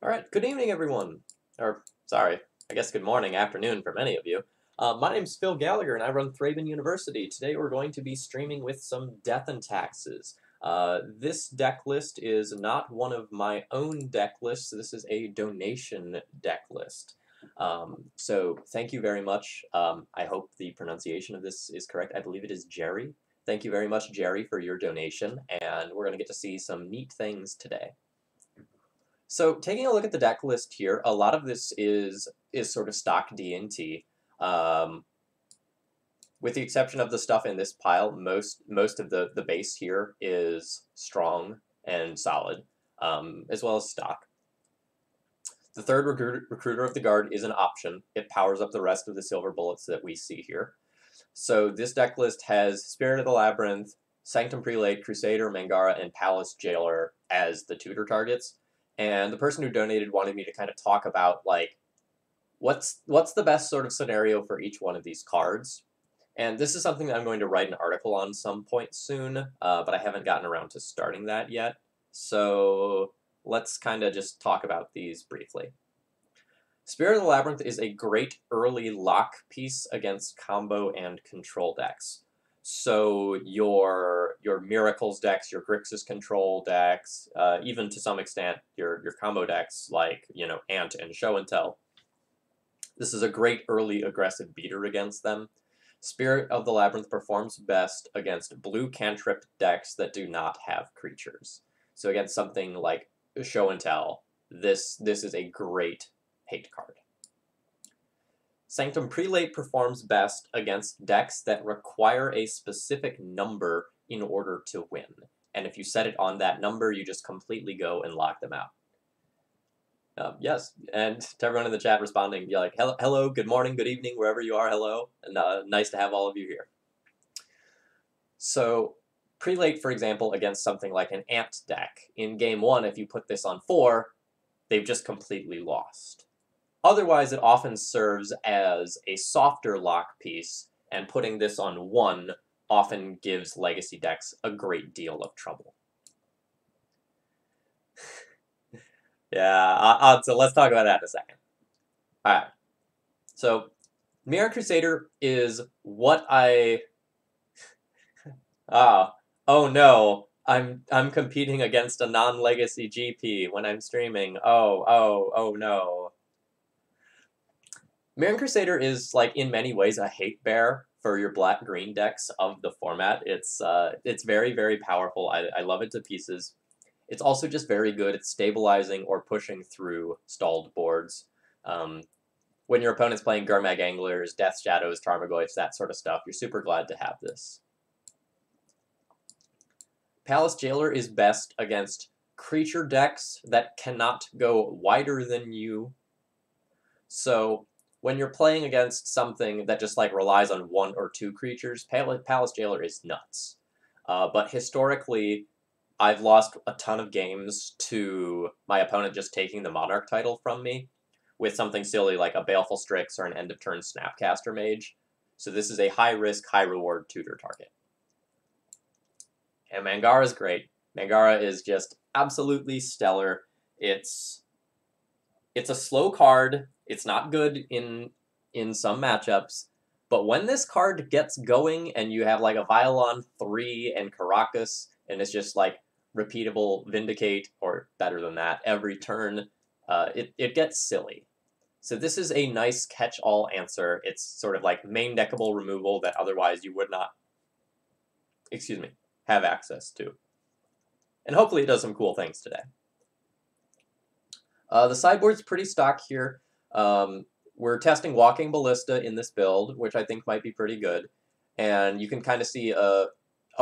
All right, good evening, everyone. Or, sorry, I guess good morning, afternoon for many of you. My name's Phil Gallagher, and I run Thraben University. Today we're going to be streaming with some Death and Taxes. This deck list is not one of my own deck lists. This is a donation deck list. So thank you very much. I hope the pronunciation of this is correct. I believe it is Jerry. Thank you very much, Jerry, for your donation, and we're going to get to see some neat things today. So taking a look at the deck list here, a lot of this is sort of stock D&T. With the exception of the stuff in this pile, most of the base here is strong and solid, as well as stock. The third Recruiter of the Guard is an option. It powers up the rest of the silver bullets that we see here. So this deck list has Spirit of the Labyrinth, Sanctum Prelate, Crusader, Mangaral, and Palace Jailer as the tutor targets. And the person who donated wanted me to kind of talk about, like, what's the best sort of scenario for each one of these cards. And this is something that I'm going to write an article on some point soon, but I haven't gotten around to starting that yet. So let's kind of just talk about these briefly. Spirit of the Labyrinth is a great early lock piece against combo and control decks. So your Miracles decks, your Grixis control decks, even to some extent your combo decks like, you know, Ant and Show and Tell. This is a great early aggressive beater against them. Spirit of the Labyrinth performs best against blue cantrip decks that do not have creatures. So against something like Show and Tell, this is a great hate card. Sanctum Prelate performs best against decks that require a specific number in order to win. And if you set it on that number, you just completely go and lock them out. Yes, and to everyone in the chat responding, you're like, hello, good morning, good evening, wherever you are, hello, and nice to have all of you here. So, Prelate, for example, against something like an Ant deck, in game 1, if you put this on 4, they've just completely lost. Otherwise, it often serves as a softer lock piece, and putting this on 1 often gives legacy decks a great deal of trouble. Yeah, so let's talk about that in a second. Alright, so Mirror Crusader is what I... oh no, I'm competing against a non-legacy GP when I'm streaming. Oh no. Mirror Crusader is, like, in many ways a hate bear for your black-green decks of the format. It's very, very powerful. I love it to pieces. It's also just very good at stabilizing or pushing through stalled boards. When your opponent's playing Gurmag Anglers, Death Shadows, Tarmogoyfs, that sort of stuff, you're super glad to have this. Palace Jailer is best against creature decks that cannot go wider than you. So when you're playing against something that just, like, relies on 1 or 2 creatures, Palace Jailer is nuts. But historically, I've lost a ton of games to my opponent just taking the Monarch title from me with something silly like a Baleful Strix or an end-of-turn Snapcaster Mage. So this is a high-risk, high-reward tutor target. And Mangaral is great. Mangaral is just absolutely stellar. It's a slow card. It's not good in some matchups. But when this card gets going and you have, like, a Violon 3 and Caracas, and it's just, like, repeatable Vindicate, or better than that, every turn, it gets silly. So this is a nice catch-all answer. It's sort of like main deckable removal that otherwise you would not, have access to. And hopefully it does some cool things today. The sideboard's pretty stock here. We're testing Walking Ballista in this build, which I think might be pretty good. And you can kind of see a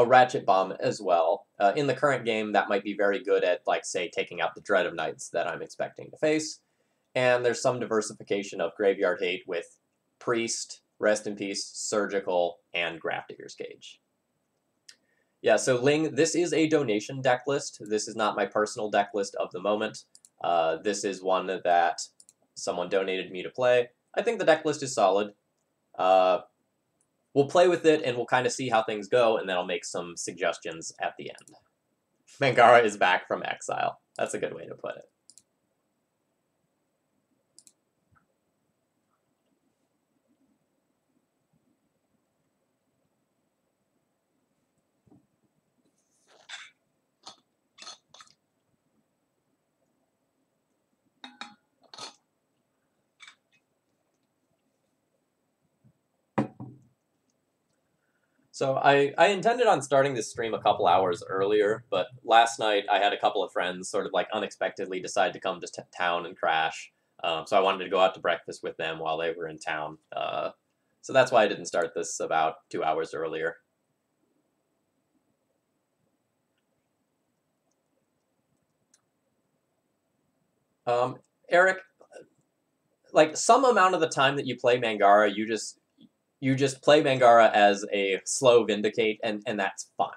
Ratchet Bomb as well. In the current game, that might be very good at, like, say, taking out the Dread of Knights that I'm expecting to face. And there's some diversification of Graveyard Hate with Priest, Rest in Peace, Surgical, and Grafdigger's Cage. Yeah, so Ling, this is a donation deck list. This is not my personal deck list of the moment. This is one that someone donated me to play. I think the deck list is solid. We'll play with it, and we'll kind of see how things go, and then I'll make some suggestions at the end. Mangaral is back from exile. That's a good way to put it. So I intended on starting this stream a couple hours earlier, but last night I had a couple of friends sort of like unexpectedly decide to come to town and crash. So I wanted to go out to breakfast with them while they were in town. So that's why I didn't start this about 2 hours earlier. Eric, like some amount of the time that you play Mangara, you just play Mangara as a slow Vindicate, and that's fine.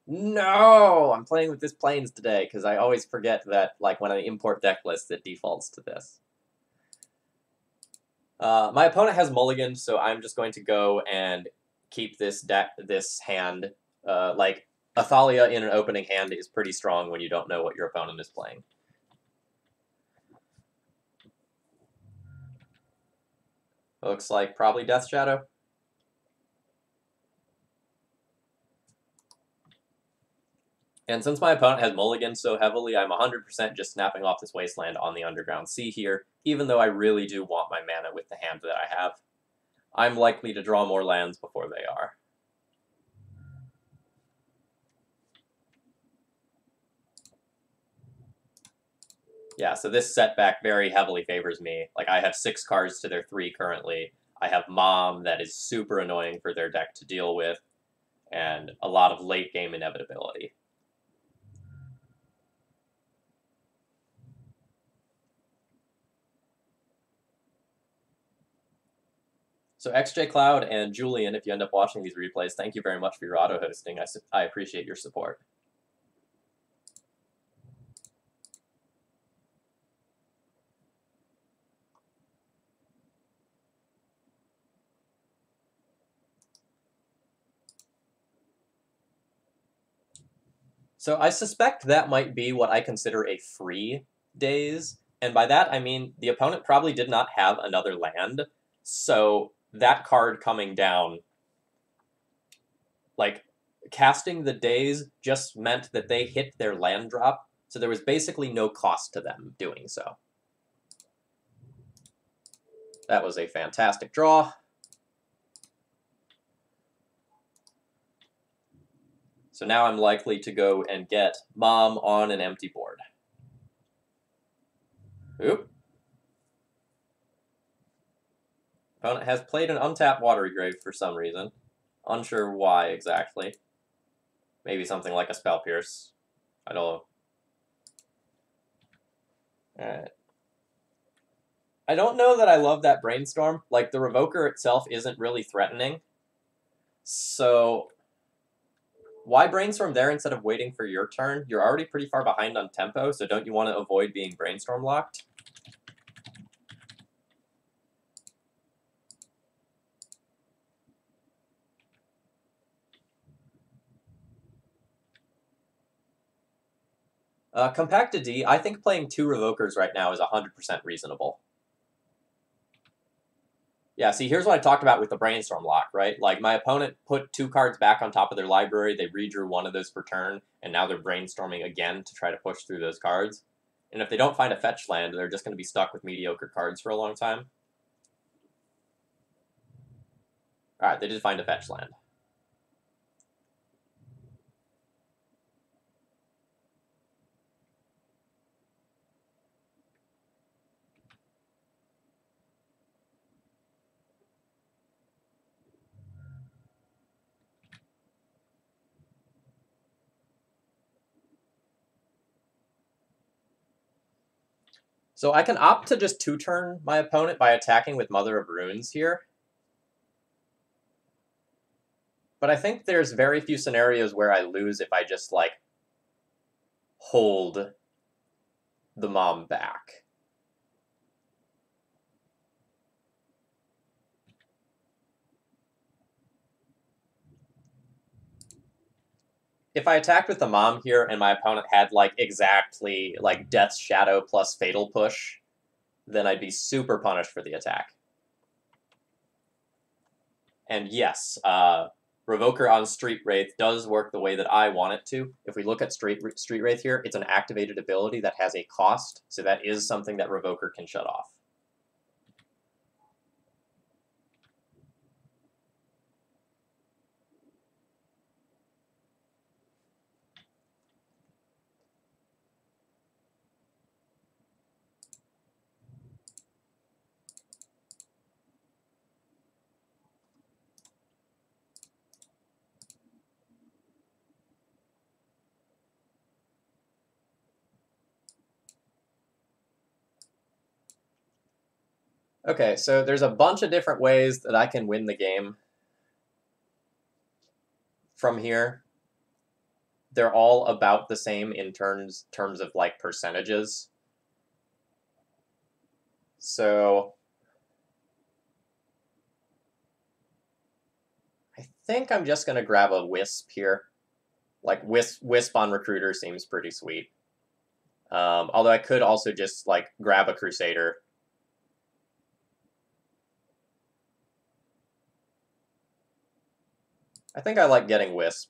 No, I'm playing with this Plains today because I always forget that like when I import deck lists, it defaults to this. My opponent has mulligan, so I'm just going to go and keep this hand. Like Athalia in an opening hand is pretty strong when you don't know what your opponent is playing. Looks like probably Death Shadow. And since my opponent has mulligan so heavily, I'm 100% just snapping off this Wasteland on the Underground Sea here, even though I really do want my mana with the hand that I have. I'm likely to draw more lands before they are. Yeah, so this setback very heavily favors me. Like, I have 6 cards to their 3 currently. I have Mom that is super annoying for their deck to deal with, and a lot of late-game inevitability. So XJ Cloud and Julian, if you end up watching these replays, thank you very much for your auto-hosting. I appreciate your support. So I suspect that might be what I consider a free daze, and by that I mean the opponent probably did not have another land, so that card coming down, like, casting the daze just meant that they hit their land drop, so there was basically no cost to them doing so. That was a fantastic draw. So now I'm likely to go and get Mom on an empty board. Oop. Opponent has played an untapped Watery Grave for some reason. Unsure why exactly. Maybe something like a Spell Pierce. I don't know. Alright. I don't know that I love that Brainstorm. Like, the Revoker itself isn't really threatening. So why Brainstorm there instead of waiting for your turn? You're already pretty far behind on tempo, so don't you want to avoid being Brainstorm locked? Compacted D, I think playing 2 Revokers right now is 100% reasonable. Yeah, see, here's what I talked about with the Brainstorm lock, right? Like, my opponent put 2 cards back on top of their library, they redrew one of those per turn, and now they're Brainstorming again to try to push through those cards. And if they don't find a fetch land, they're just going to be stuck with mediocre cards for a long time. Alright, they did find a fetch land. So I can opt to just 2-turn my opponent by attacking with Mother of Runes here. But I think there's very few scenarios where I lose if I just, like, hold the Mom back. If I attacked with the Mom here and my opponent had, like, exactly, like, Death's Shadow plus Fatal Push, then I'd be super punished for the attack. And yes, Revoker on Street Wraith does work the way that I want it to. If we look at Street Wraith here, it's an activated ability that has a cost, so that is something that Revoker can shut off. Okay, so there's a bunch of different ways that I can win the game from here. They're all about the same in terms of like percentages. So I think I'm just gonna grab a Wisp here. Like Wisp on Recruiter seems pretty sweet. Although I could also just like grab a Crusader. I think I like getting Wisp.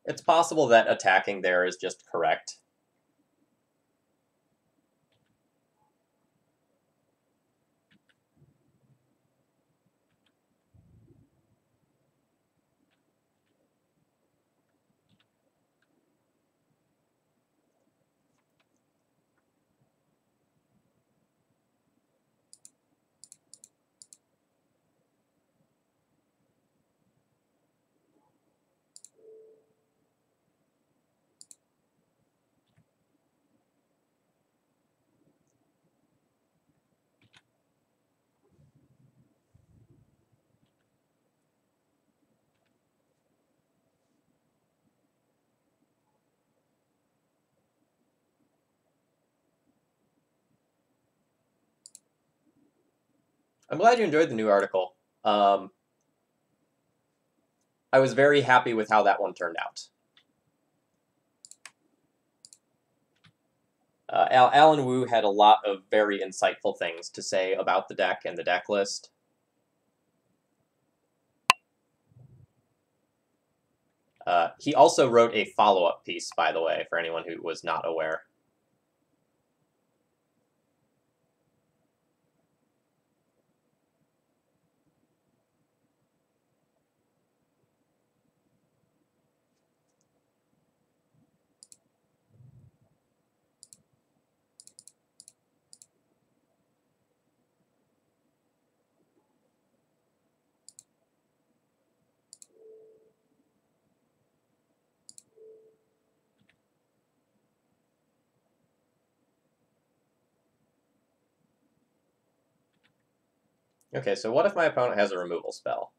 It's possible that attacking there is just correct. I'm glad you enjoyed the new article. I was very happy with how that one turned out. Alan Wu had a lot of very insightful things to say about the deck and the deck list. He also wrote a follow-up piece, by the way, for anyone who was not aware. Okay, so what if my opponent has a removal spell?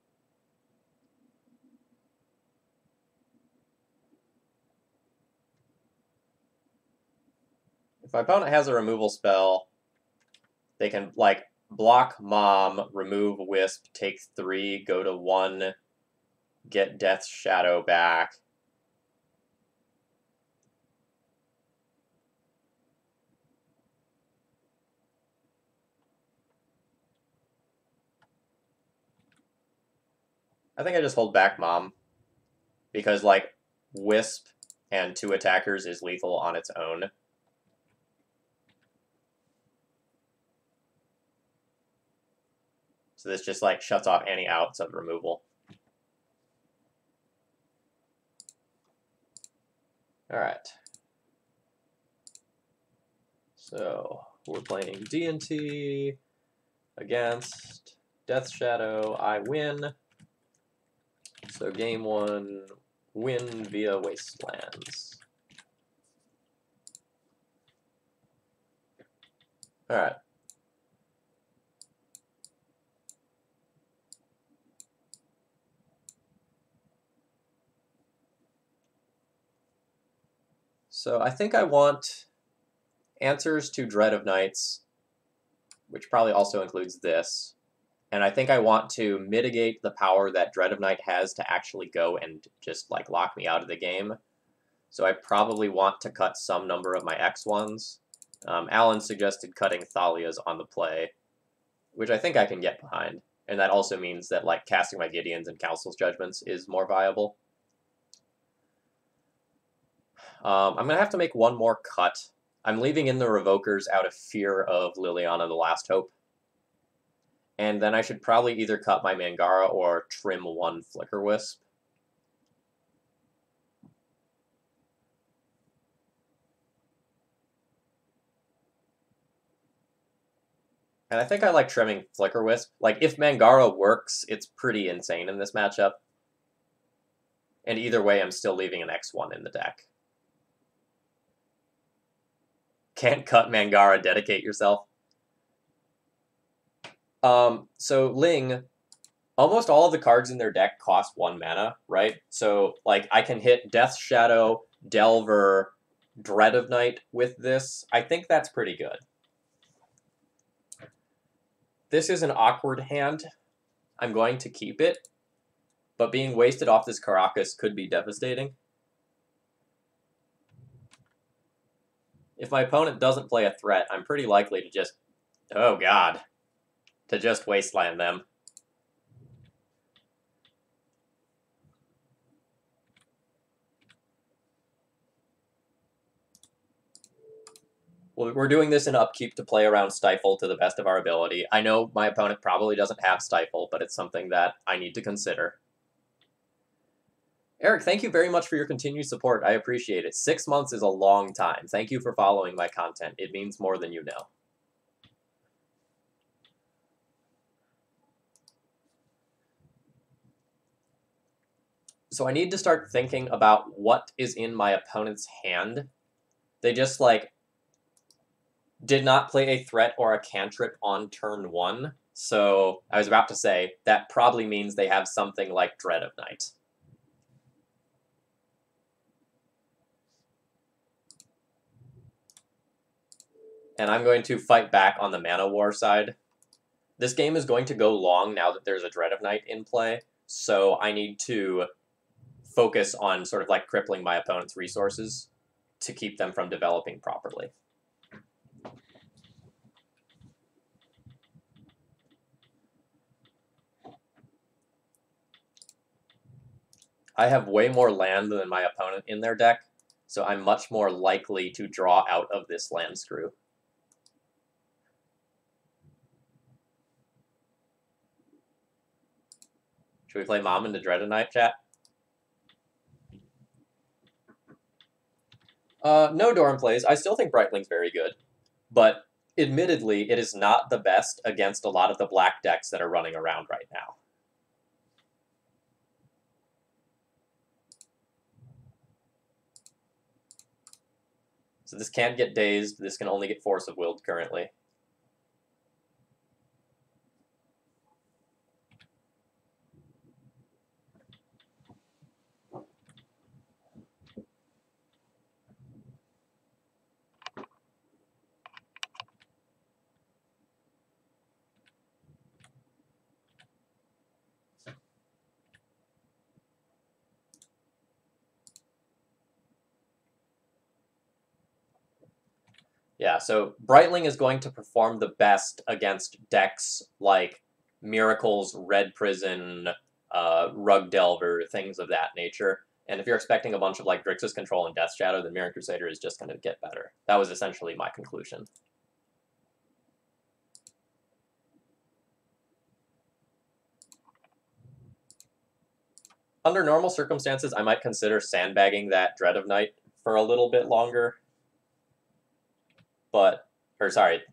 If my opponent has a removal spell, they can, like, block Mom, remove Wisp, take 3, go to 1, get Death's Shadow back. I think I just hold back Mom, because, like, Wisp and 2 attackers is lethal on its own. So this just, like, shuts off any outs of removal. Alright. So, we're playing D&T against Death Shadow. I win. So game 1, win via Wastelands. Alright. So I think I want answers to Dread of Nights, which probably also includes this. And I think I want to mitigate the power that Dread of Night has to actually go and just, like, lock me out of the game. So I probably want to cut some number of my X1s. Alan suggested cutting Thalia's on the play, which I think I can get behind. And that also means that, like, casting my Gideons and Council's Judgments is more viable. I'm going to have to make one more cut. I'm leaving in the Revokers out of fear of Liliana the Last Hope. And then I should probably either cut my Mangara or trim 1 Flicker Wisp. And I think I like trimming Flicker Wisp. Like, if Mangaral works, it's pretty insane in this matchup. And either way, I'm still leaving an X1 in the deck. Can't cut Mangara, dedicate yourself. So Ling, almost all of the cards in their deck cost 1 mana, right? So, like, I can hit Death Shadow, Delver, Dread of Night with this. I think that's pretty good. This is an awkward hand. I'm going to keep it, but being wasted off this Caracas could be devastating. If my opponent doesn't play a threat, I'm pretty likely to just, oh god, to just wasteland them. We're doing this in upkeep to play around Stifle to the best of our ability. I know my opponent probably doesn't have Stifle, but it's something that I need to consider. Eric, thank you very much for your continued support. I appreciate it. 6 months is a long time. Thank you for following my content. It means more than you know. So I need to start thinking about what is in my opponent's hand. They just, like, did not play a threat or a cantrip on turn 1. So I was about to say, that probably means they have something like Dread of Night. And I'm going to fight back on the Mana War side. This game is going to go long now that there's a Dread of Night in play, so I need to focus on sort of like crippling my opponent's resources to keep them from developing properly. I have way more land than my opponent in their deck, so I'm much more likely to draw out of this land screw. Should we play Mom into Dread of Night, chat? No Doran plays. I still think Brightling's very good, but admittedly, it is not the best against a lot of the black decks that are running around right now. So this can't get Dazed. This can only get Force of Willed currently. Yeah, so Brightling is going to perform the best against decks like Miracles, Red Prison, Rug Delver, things of that nature. And if you're expecting a bunch of like Grixis Control and Death Shadow, then Mirror Crusader is just going to get better. That was essentially my conclusion. Under normal circumstances, I might consider sandbagging that Dread of Night for a little bit longer.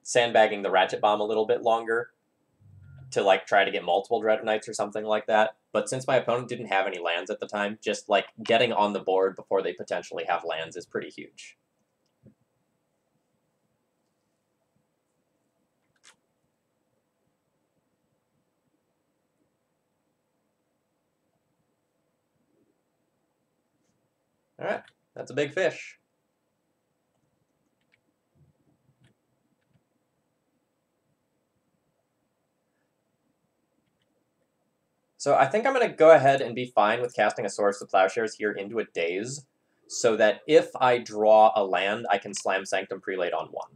Sandbagging the Ratchet Bomb a little bit longer to like try to get multiple Dread of Nights or something like that. But since my opponent didn't have any lands at the time, just like getting on the board before they potentially have lands is pretty huge. All right, that's a big fish. So I think I'm going to go ahead and be fine with casting a Source of Plowshares here into a Daze, so that if I draw a land, I can slam Sanctum Prelate on 1.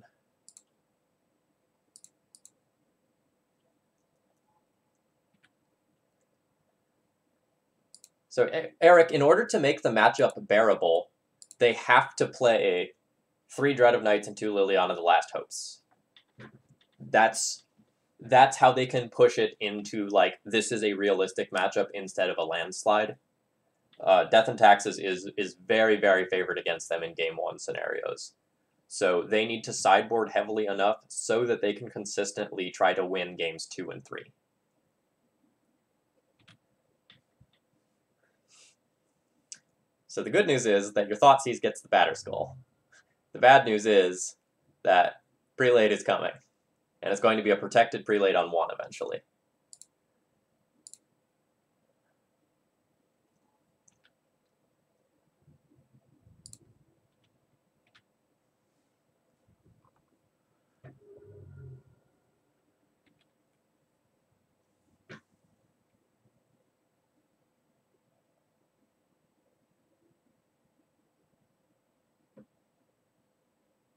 So Eric, in order to make the matchup bearable, they have to play 3 Dread of Nights and 2 Liliana the Last Hopes. That's how they can push it into, like, this is a realistic matchup instead of a landslide. Death and Taxes is very, very favored against them in Game 1 scenarios. So they need to sideboard heavily enough so that they can consistently try to win games 2 and 3. So the good news is that your Thoughtseize gets the Batterskull. The bad news is that Prelate is coming, and it's going to be a protected Prelate on 1 eventually.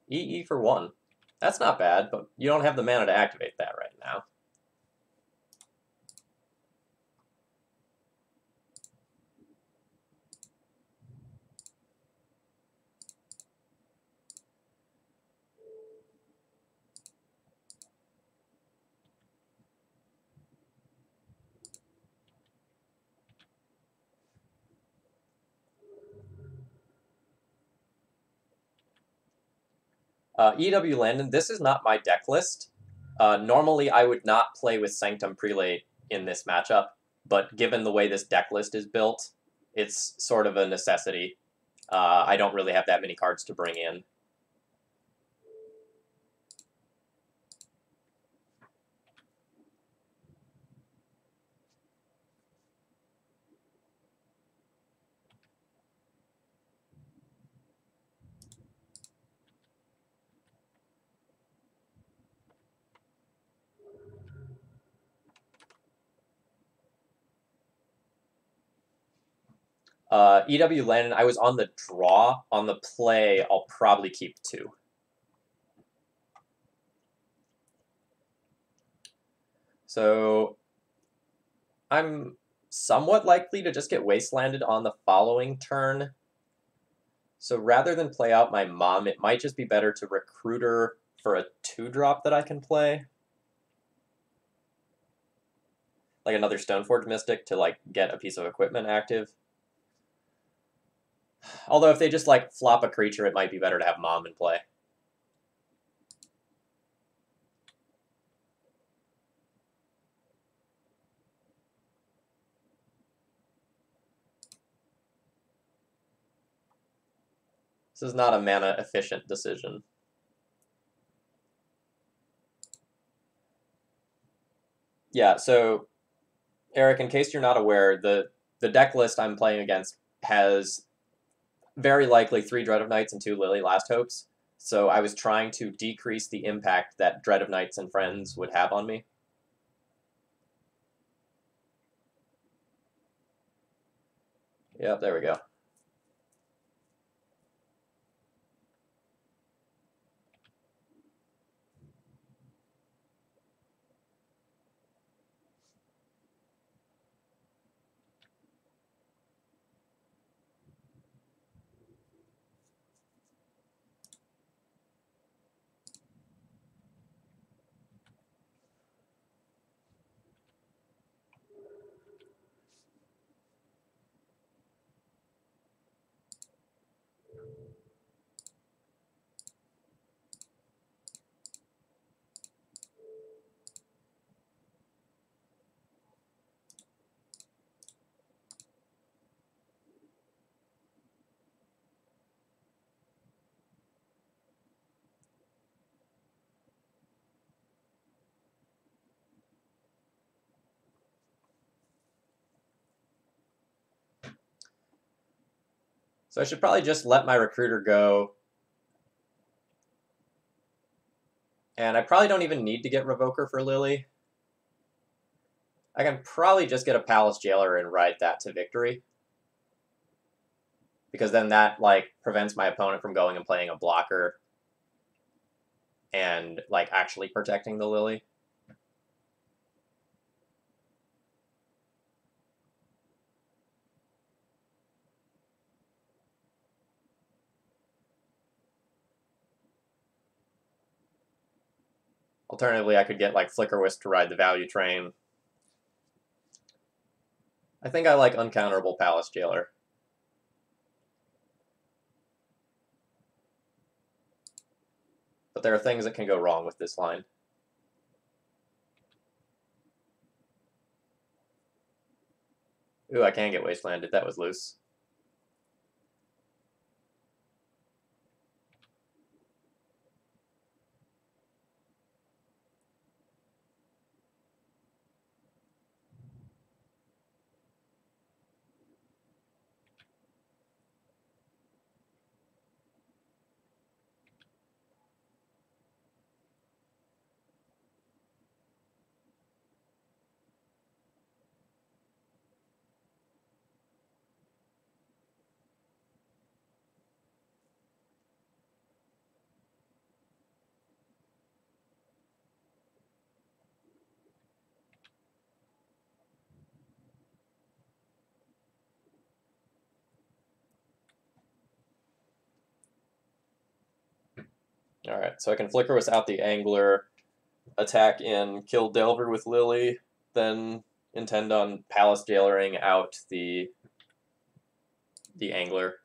EE for 1. That's not bad, but you don't have the mana to activate that right now. EW Landon, this is not my deck list. Normally, I would not play with Sanctum Prelate in this matchup, but given the way this deck list is built, it's sort of a necessity. I don't really have that many cards to bring in. EW Landon, I was on the draw. On the play, I'll probably keep 2. So I'm somewhat likely to just get Wastelanded on the following turn. So rather than play out my mom, it might just be better to Recruiter for a 2-drop that I can play. Like another Stoneforge Mystic to like get a piece of equipment active. Although if they just like flop a creature, it might be better to have Mom in play. This is not a mana efficient decision. Yeah, so Eric, in case you're not aware, the deck list I'm playing against has very likely 3 Dread of Knights and 2 Lily Last Hopes. So I was trying to decrease the impact that Dread of Knights and Friends would have on me. Yep, there we go. So I should probably just let my Recruiter go. And I probably don't even need to get Revoker for Lily. I can probably just get a Palace Jailer and ride that to victory. Because then that, like, prevents my opponent from going and playing a blocker and, like, actually protecting the Lily. Alternatively, I could get, like, Flicker Wisp to ride the value train. I think I like Uncounterable Palace Jailer. But there are things that can go wrong with this line. Ooh, I can get wastelanded. That was loose. Alright, so I can Flicker without the Angler, attack in, kill Delver with Lily, then intend on Palace Jailering out the Angler.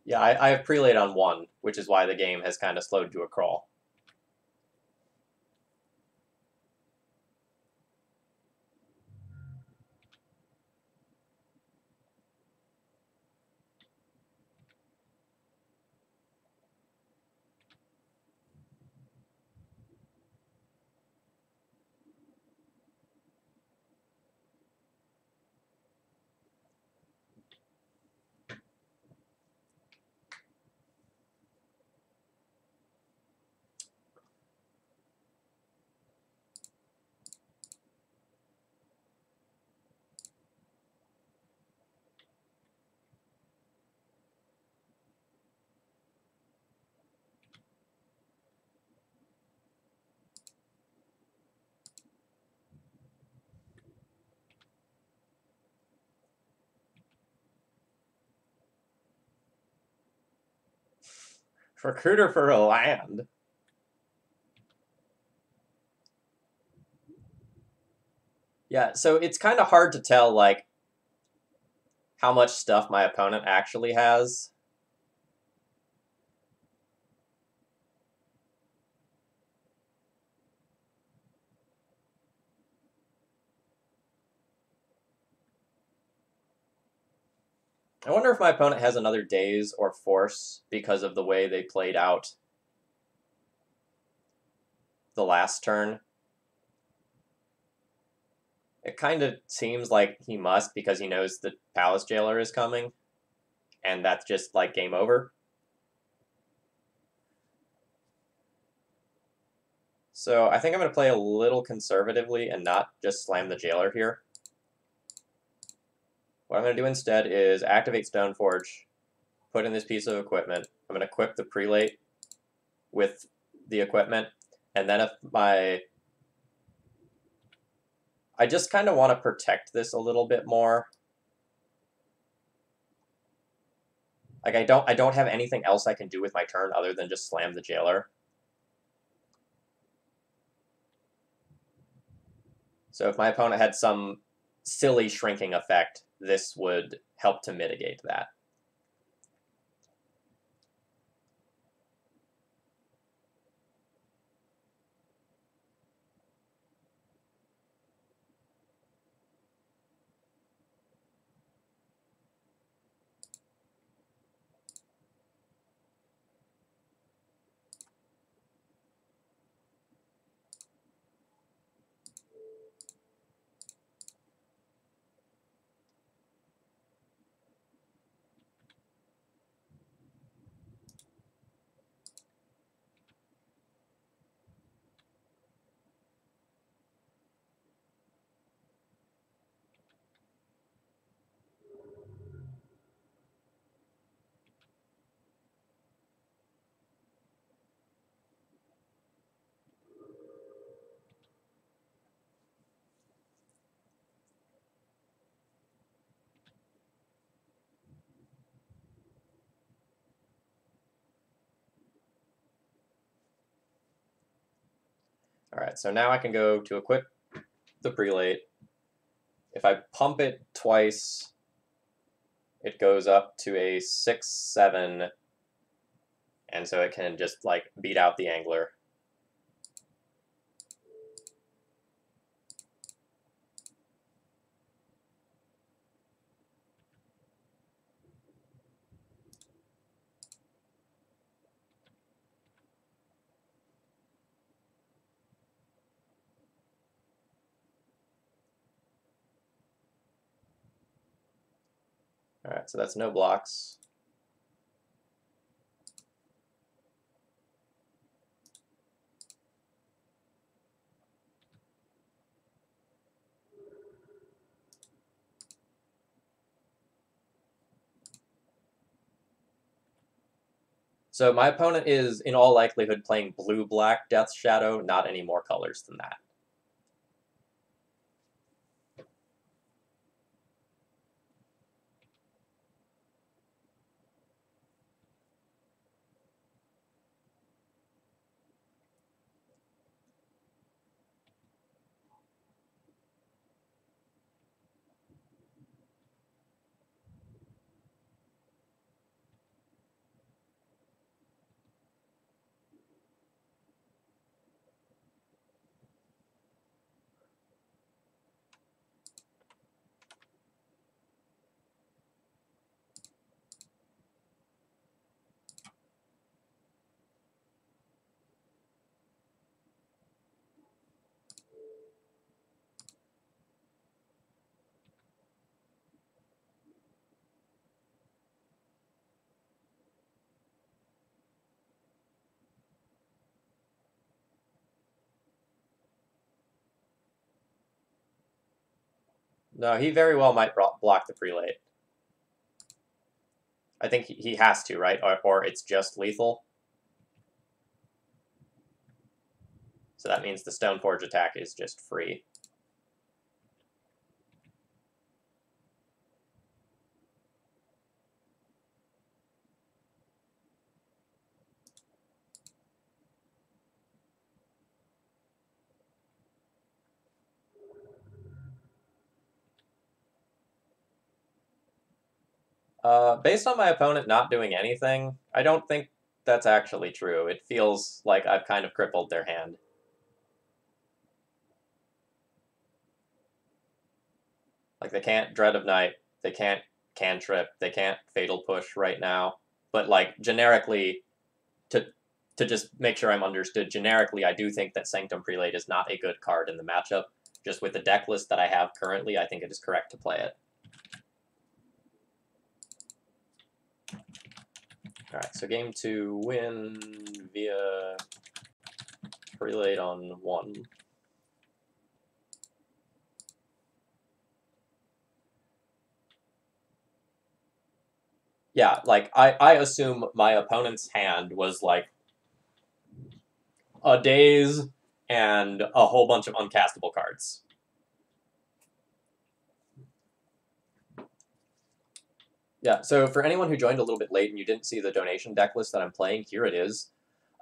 Yeah, I have Prelate on 1, which is why the game has kind of slowed to a crawl. Recruiter for a land. Yeah, so it's kind of hard to tell, like, how much stuff my opponent actually has. I wonder if my opponent has another Daze or Force because of the way they played out the last turn. It kind of seems like he must because he knows the Palace Jailer is coming, and that's just like game over. So I think I'm going to play a little conservatively and not just slam the Jailer here. What I'm going to do instead is activate Stoneforge, put in this piece of equipment. I'm going to equip the Prelate with the equipment, and then if I just kind of want to protect this a little bit more. Like I don't have anything else I can do with my turn other than just slam the Jailer. So if my opponent had some silly shrinking effect, this would help to mitigate that. All right, so now I can go to equip the prelate. If I pump it twice, it goes up to a 6/7, and so it can just like beat out the angler. All right, so that's no blocks. So my opponent is, in all likelihood, playing blue-black Death Shadow, not any more colors than that. No, he very well might block the prelate. I think he has to, right? Or it's just lethal. So that means the Stoneforge attack is just free. Based on my opponent not doing anything, I don't think that's actually true. It feels like I've kind of crippled their hand. Like, they can't Dread of Night, they can't Cantrip, they can't Fatal Push right now. But, like, generically, to just make sure I'm understood, generically, I do think that Sanctum Prelate is not a good card in the matchup. Just with the deck list that I have currently, I think it is correct to play it. Alright, so game 2, win via Prelate on 1. Yeah, like, I assume my opponent's hand was, like, a Daze and a whole bunch of uncastable cards. Yeah, so for anyone who joined a little bit late and you didn't see the donation deck list that I'm playing, here it is.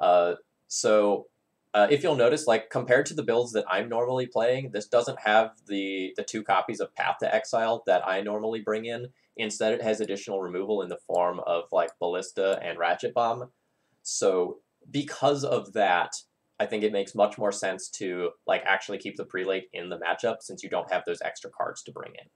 If you'll notice, like, compared to the builds that I'm normally playing, this doesn't have the 2 copies of Path to Exile that I normally bring in. Instead, it has additional removal in the form of, like, Ballista and Ratchet Bomb. So because of that, I think it makes much more sense to, like, actually keep the Prelate in the matchup since you don't have those extra cards to bring in.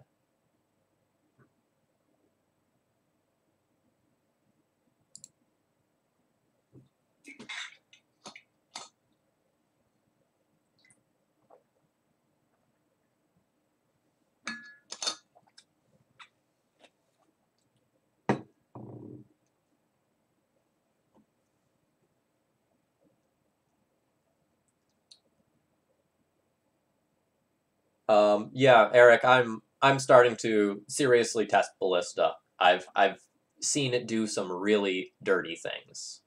Yeah, Eric, I'm starting to seriously test Ballista. I've seen it do some really dirty things.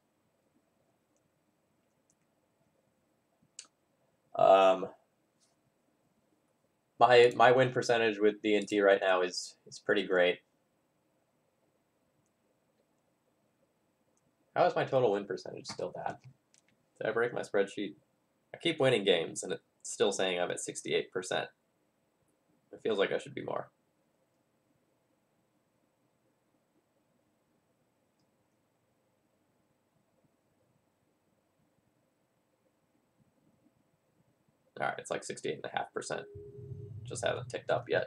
My win percentage with D&T right now is pretty great. How is my total win percentage still bad? Did I break my spreadsheet? I keep winning games, and it's still saying I'm at 68%. It feels like I should be more. All right, it's like 68.5%. Just hasn't ticked up yet.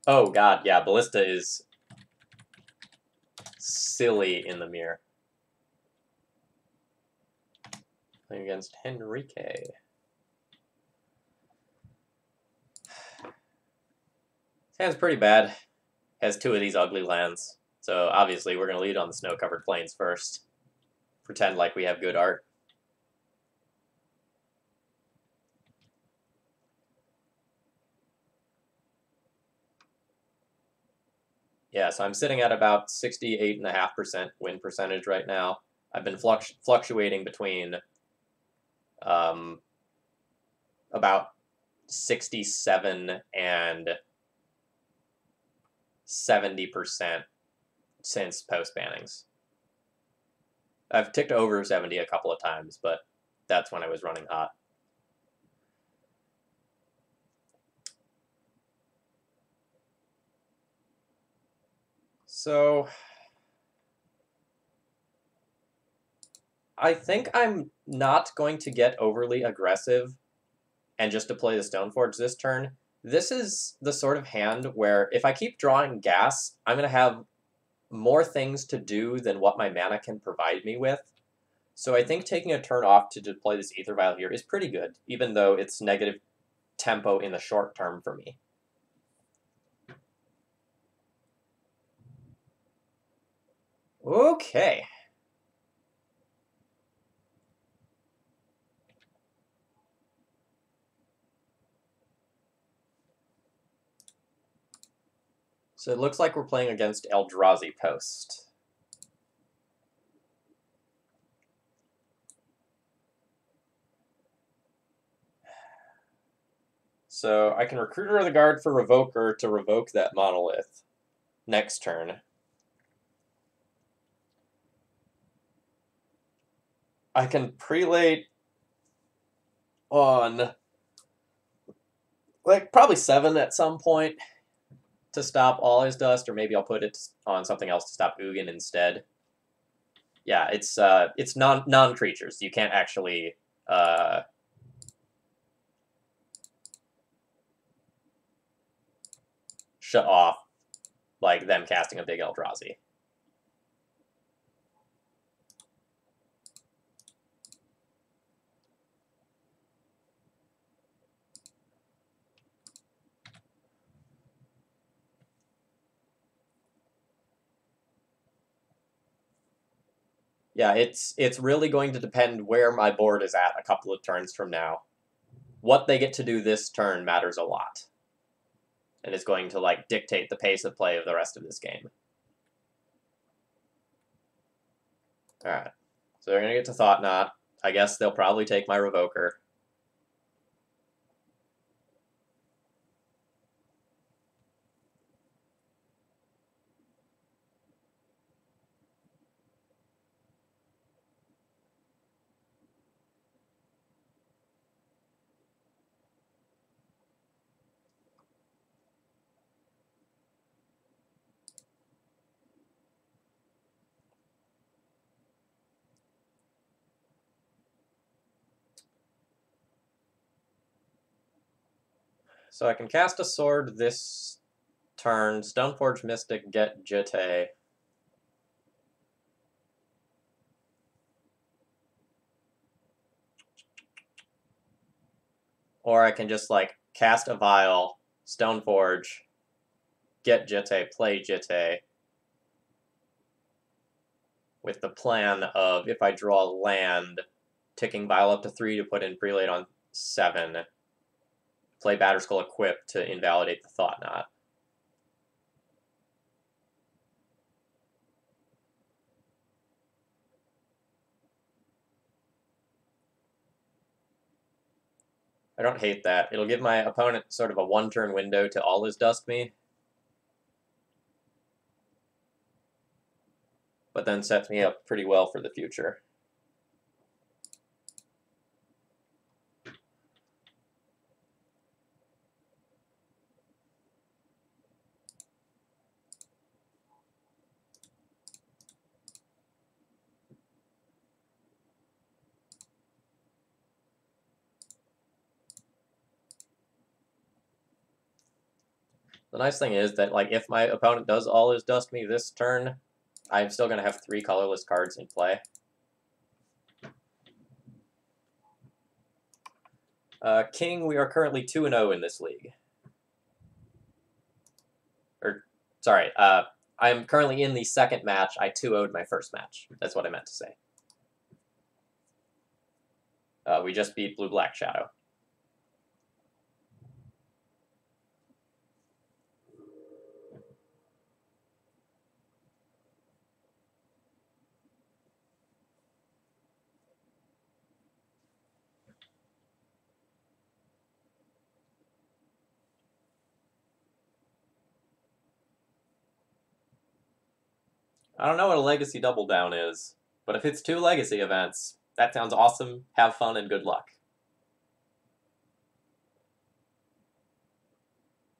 Oh god, yeah, Ballista is silly in the mirror. Playing against Henrique. His hand's pretty bad. Has two of these ugly lands. So obviously we're going to lead on the snow-covered plains first. Pretend like we have good art. Yeah, so I'm sitting at about 68.5% win percentage right now. I've been fluctuating between about 67 and 70% since post bannings. I've ticked over 70 a couple of times, but that's when I was running hot. So I think I'm not going to get overly aggressive and just to play the Stoneforge this turn. This is the sort of hand where if I keep drawing gas, I'm going to have more things to do than what my mana can provide me with. So I think taking a turn off to deploy this Aether Vial here is pretty good, even though it's negative tempo in the short term for me. Okay. So it looks like we're playing against Eldrazi Post. So I can Recruiter of the Guard for Revoker to revoke that Monolith next turn. I can prelate on like probably 7 at some point to stop all his dust, or maybe I'll put it on something else to stop Ugin instead. Yeah, it's non creatures. You can't actually shut off like them casting a big Eldrazi. Yeah, it's really going to depend where my board is at a couple of turns from now. What they get to do this turn matters a lot, and is going to like dictate the pace of play of the rest of this game. All right, so they're gonna get to Thought Knot. I guess they'll probably take my Revoker. So I can cast a sword this turn, Stoneforge Mystic, get Jete. Or I can just like cast a Vial, Stoneforge, get Jete, play Jete, with the plan of if I draw land, ticking Vial up to 3 to put in Prelate on 7, play Batterskull Equip to invalidate the Thought Knot. I don't hate that. It'll give my opponent sort of a one-turn window to always dust me, but then sets me up pretty well for the future. The nice thing is that, like, if my opponent does always dust me this turn, I'm still going to have 3 colorless cards in play. King, we are currently 2-0 in this league. Sorry, I am currently in the second match. I 2-0'd my first match. That's what I meant to say. We just beat Blue-Black Shadow. I don't know what a Legacy Double Down is, but if it's 2 Legacy events, that sounds awesome. Have fun and good luck.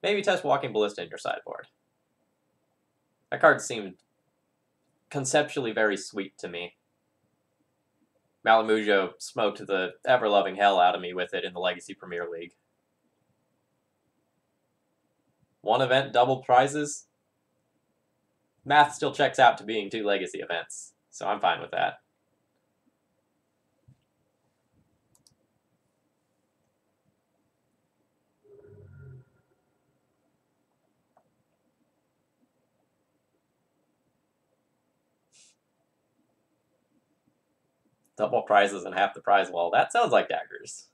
Maybe test Walking Ballista in your sideboard. That card seemed conceptually very sweet to me. Malamujo smoked the ever-loving hell out of me with it in the Legacy Premier League. 1 event, double prizes? Math still checks out to being 2 Legacy events, so I'm fine with that. Double prizes and half the prize wall. That sounds like daggers.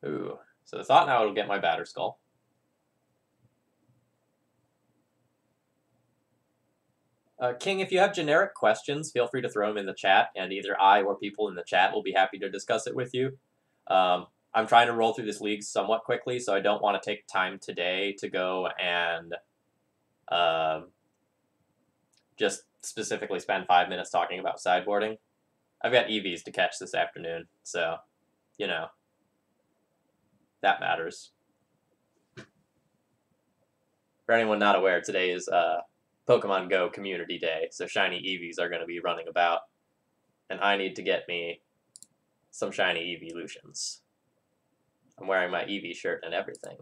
Ooh. So the thought now it'll get my Batter Skull. King, if you have generic questions, feel free to throw them in the chat, and either I or people in the chat will be happy to discuss it with you. I'm trying to roll through this league somewhat quickly, so I don't want to take time today to go and just specifically spend 5 minutes talking about sideboarding. I've got EVs to catch this afternoon, so, you know, that matters. For anyone not aware, today is Pokemon Go Community Day, so shiny Eevees are going to be running about, and I need to get me some shiny Eeveelutions. I'm wearing my Eevee shirt and everything.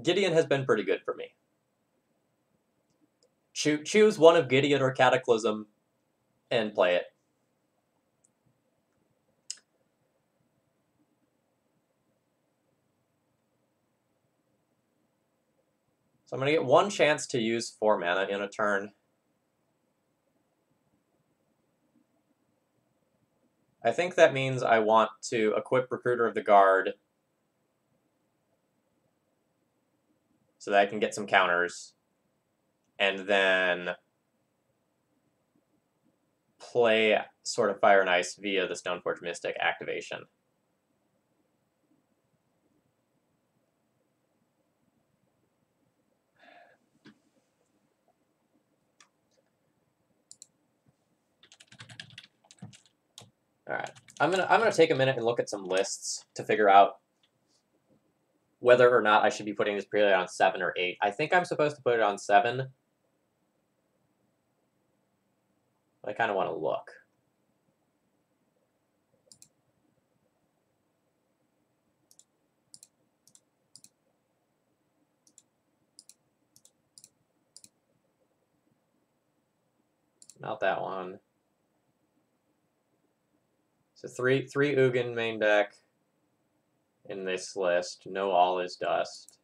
Gideon has been pretty good for me. Choose one of Gideon or Cataclysm and play it. So I'm going to get 1 chance to use 4 mana in a turn. I think that means I want to equip Recruiter of the Guard so that I can get some counters, and then play Sword of Fire and Ice via the Stoneforge Mystic activation. All right, I'm gonna take a minute and look at some lists to figure out whether or not I should be putting this prelate on 7 or 8. I think I'm supposed to put it on 7. I kind of want to look. Not that one. So three Ugin main deck. in this list. No All Is Dust.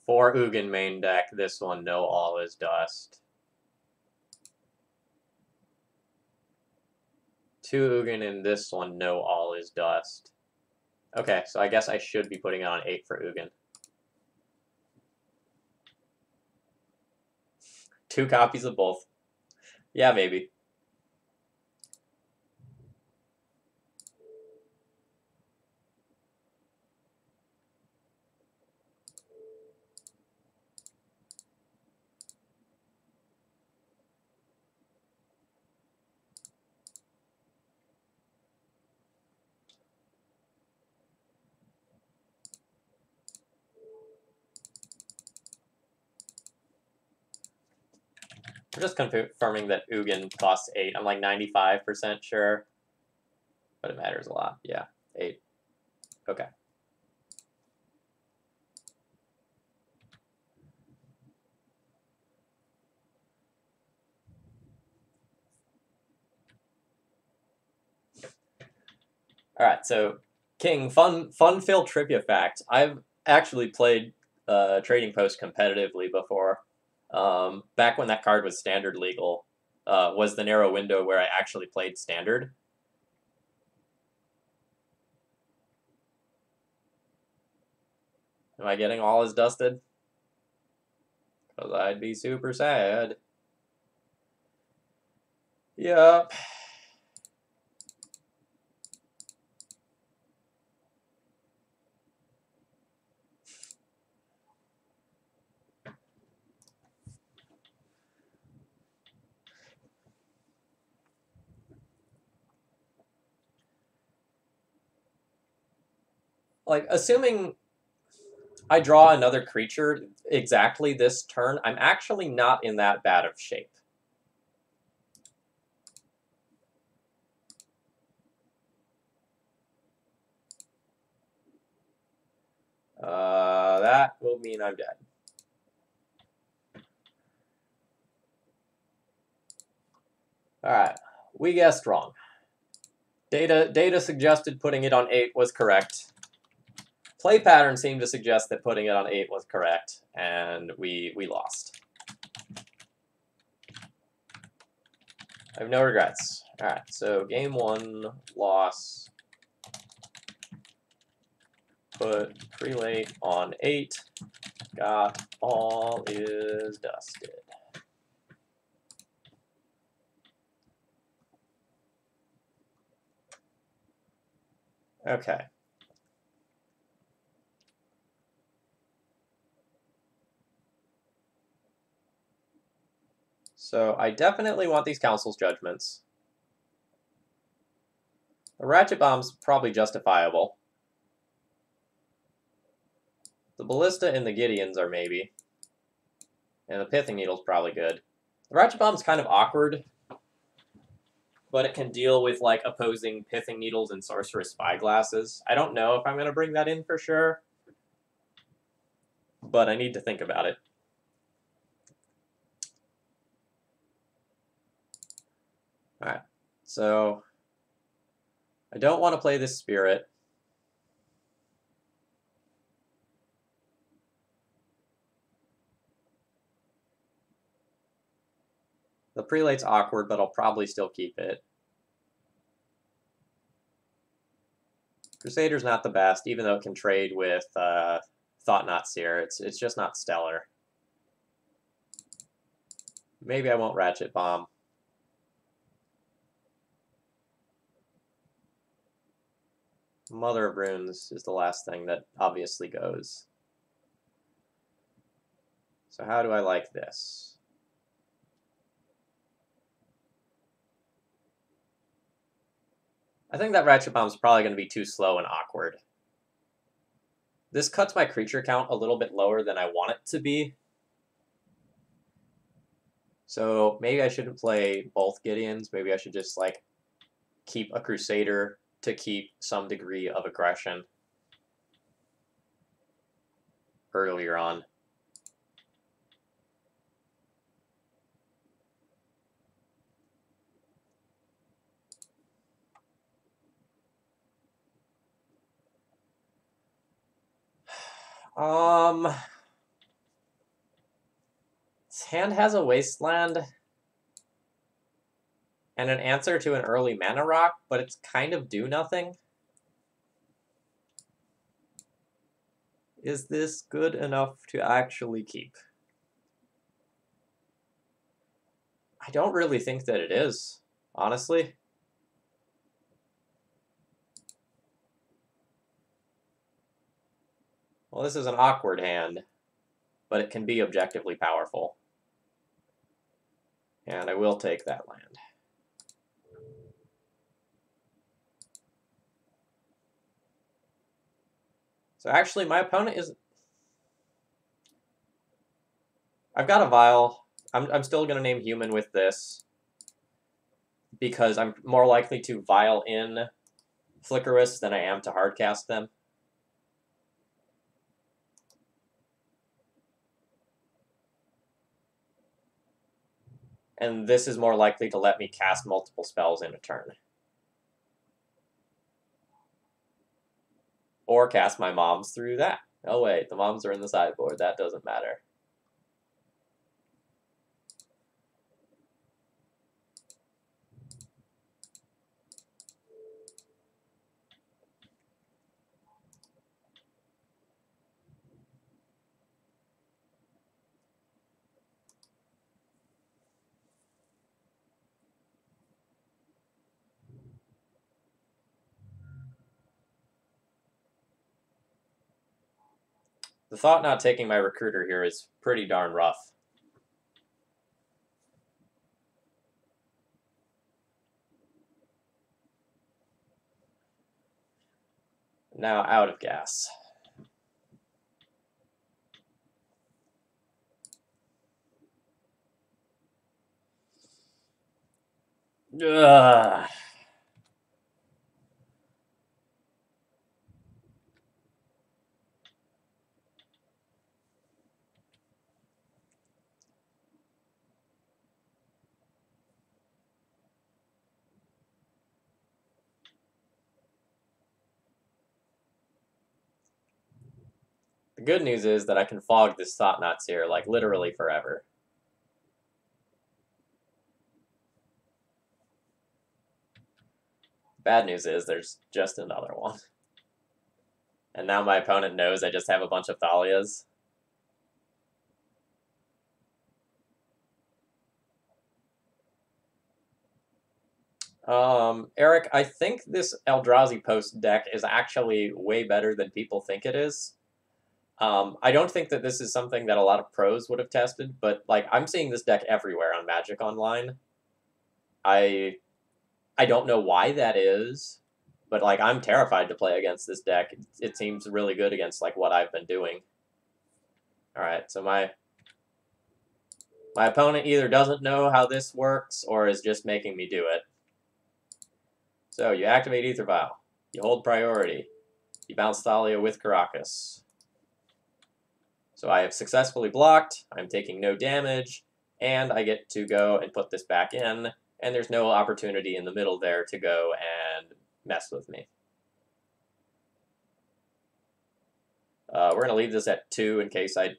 4 Ugin main deck. This one, no All Is Dust. 2 Ugin in this one, no All Is Dust. Okay, so I guess I should be putting it on 8 for Ugin. 2 copies of both. Yeah, maybe. I'm just confirming that Ugin costs 8. I'm like 95% sure. But it matters a lot. Yeah, 8. Okay. All right, so King, fun-filled trivia fact. I've actually played Trading Post competitively before. Back when that card was standard legal, was the narrow window where I actually played standard. Am I getting All Is Dusted? Because I'd be super sad. Yep. Like, assuming I draw another creature exactly this turn, I'm actually not in that bad of shape. That will mean I'm dead. Alright, we guessed wrong. Data suggested putting it on 8 was correct. Play pattern seemed to suggest that putting it on 8 was correct, and we lost. I have no regrets. Alright, so game 1, loss. Put Prelate on 8. Got All Is Dusted. Okay. So I definitely want these Council's Judgments. The Ratchet Bomb's probably justifiable. The Ballista and the Gideons are maybe. And the Pithing Needle's probably good. The Ratchet Bomb's kind of awkward, but it can deal with, like, opposing Pithing Needles and Sorcerous Spyglasses. I don't know if I'm going to bring that in for sure, but I need to think about it. Alright, so I don't want to play this Spirit. The Prelate's awkward, but I'll probably still keep it. Crusader's not the best, even though it can trade with Thought-Knot Seer. It's just not stellar. Maybe I won't Ratchet Bomb. Mother of Runes is the last thing that obviously goes. So how do I like this? I think that Ratchet Bomb is probably going to be too slow and awkward. This cuts my creature count a little bit lower than I want it to be. So maybe I shouldn't play both Gideons. Maybe I should just, like, keep a Crusader to keep some degree of aggression earlier on. His hand has a wasteland and an answer to an early mana rock, but it's kind of do nothing. Is this good enough to actually keep? I don't really think that it is, honestly. Well, this is an awkward hand, but it can be objectively powerful. And I will take that land. So actually, my opponent is... I've got a Vial. I'm still going to name Human with this, because I'm more likely to Vial in Flickerous than I am to hardcast them. And this is more likely to let me cast multiple spells in a turn. Or cast my Moms through that. Oh wait, the Moms are in the sideboard. That doesn't matter. The thought not taking my Recruiter here is pretty darn rough. Now out of gas. Ugh. The good news is that I can fog this Thought-Knots here, like, literally forever. Bad news is there's just another one. And now my opponent knows I just have a bunch of Thalias. Eric, I think this Eldrazi Post deck is actually way better than people think it is. I don't think that this is something that a lot of pros would have tested, but like I'm seeing this deck everywhere on Magic Online. I don't know why that is, but like I'm terrified to play against this deck. It seems really good against like what I've been doing. All right, so my opponent either doesn't know how this works or is just making me do it. So you activate Aether Vial. You hold priority. You bounce Thalia with Caracas. So I have successfully blocked. I'm taking no damage, and I get to go and put this back in, and there's no opportunity in the middle there to go and mess with me. We're going to leave this at 2 in case I...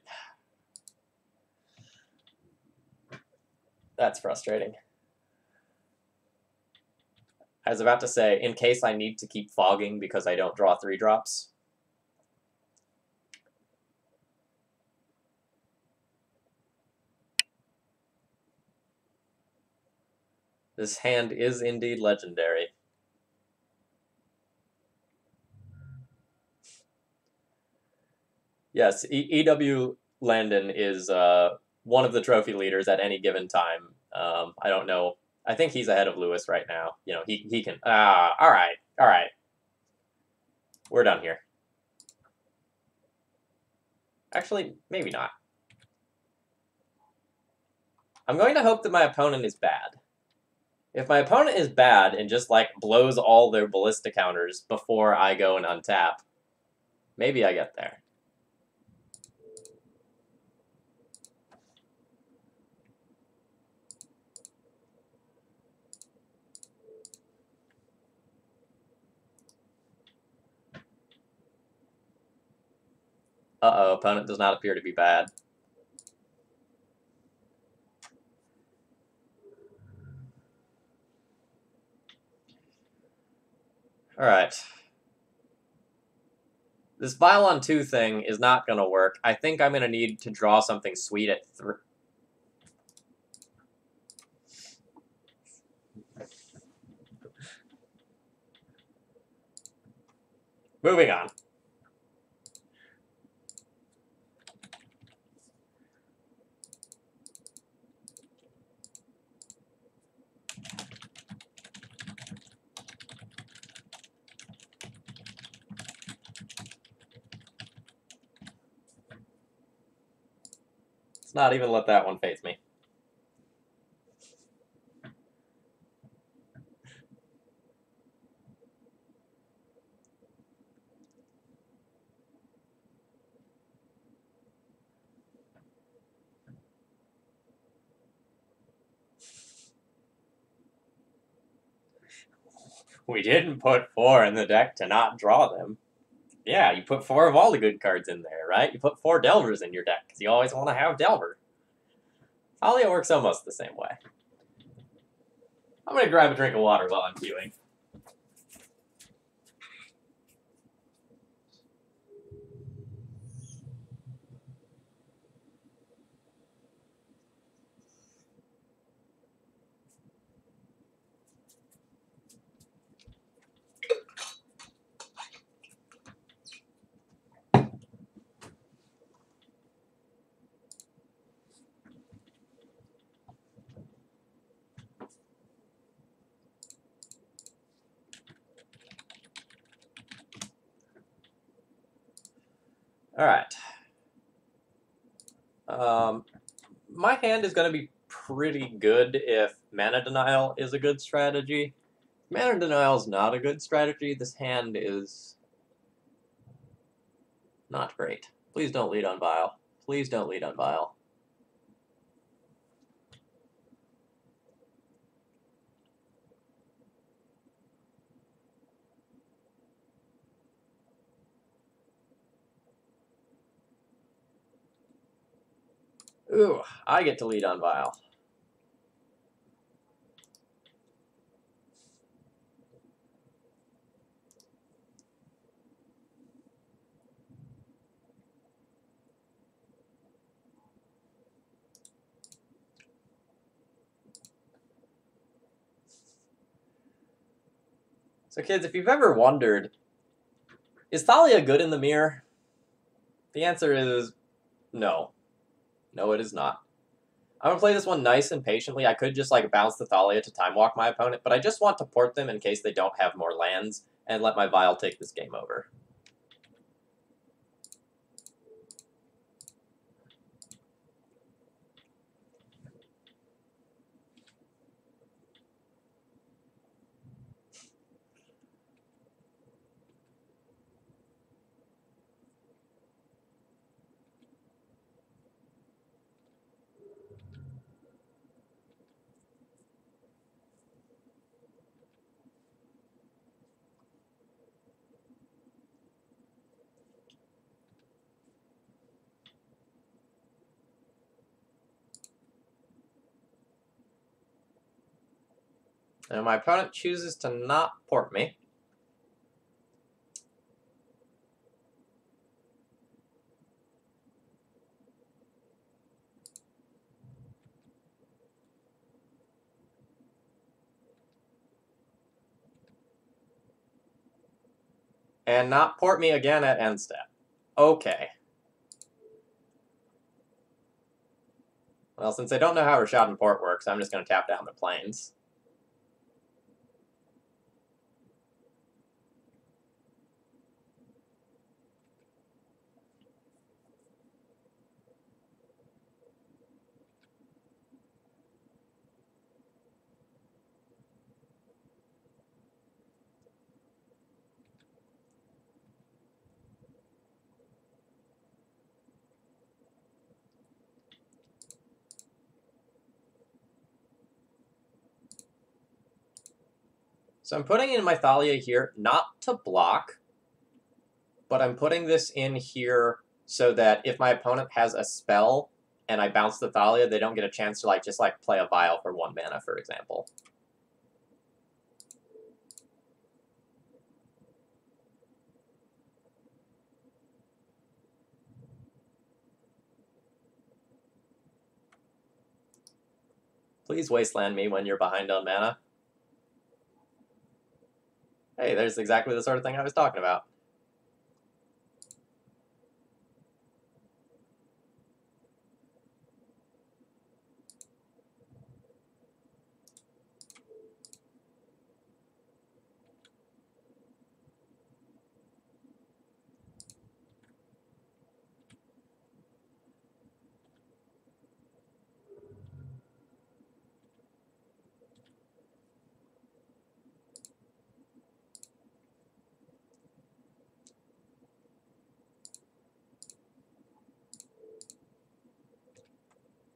That's frustrating. I was about to say, in case I need to keep fogging because I don't draw 3-drops. This hand is indeed legendary. Yes, E.W. Landon is one of the trophy leaders at any given time. I don't know. I think he's ahead of Lewis right now. You know, he can... all right. We're done here. Actually, maybe not. I'm going to hope that my opponent is bad. If my opponent is bad and just, like, blows all their ballista counters before I go and untap, maybe I get there. Uh-oh, opponent does not appear to be bad. Alright. This Vile on 2 thing is not going to work. I think I'm going to need to draw something sweet at 3. Moving on. Let's not even let that one faze me. We didn't put 4 in the deck to not draw them. Yeah, you put 4 of all the good cards in there, right? You put 4 Delvers in your deck, because you always want to have Delver. Thalia works almost the same way. I'm going to grab a drink of water while I'm queuing. Alright. My hand is going to be pretty good if Mana Denial is a good strategy. If Mana Denial is not a good strategy, this hand is not great. Please don't lead on Vile. Please don't lead on Vile. Ooh, I get to lead on Vile. So kids, if you've ever wondered, is Thalia good in the mirror? The answer is no. No, it is not. I'm going to play this one nice and patiently. I could just like bounce the Thalia to time walk my opponent, but I just want to port them in case they don't have more lands and let my Vile take this game over. And my opponent chooses to not port me. And not port me again at end step. Okay. Well, since I don't know how Rashad and Port works, I'm just going to tap down the plains. So I'm putting in my Thalia here, not to block, but I'm putting this in here so that if my opponent has a spell and I bounce the Thalia, they don't get a chance to just play a Vial for 1 mana, for example. Please wasteland me when you're behind on mana. Hey, there's exactly the sort of thing I was talking about.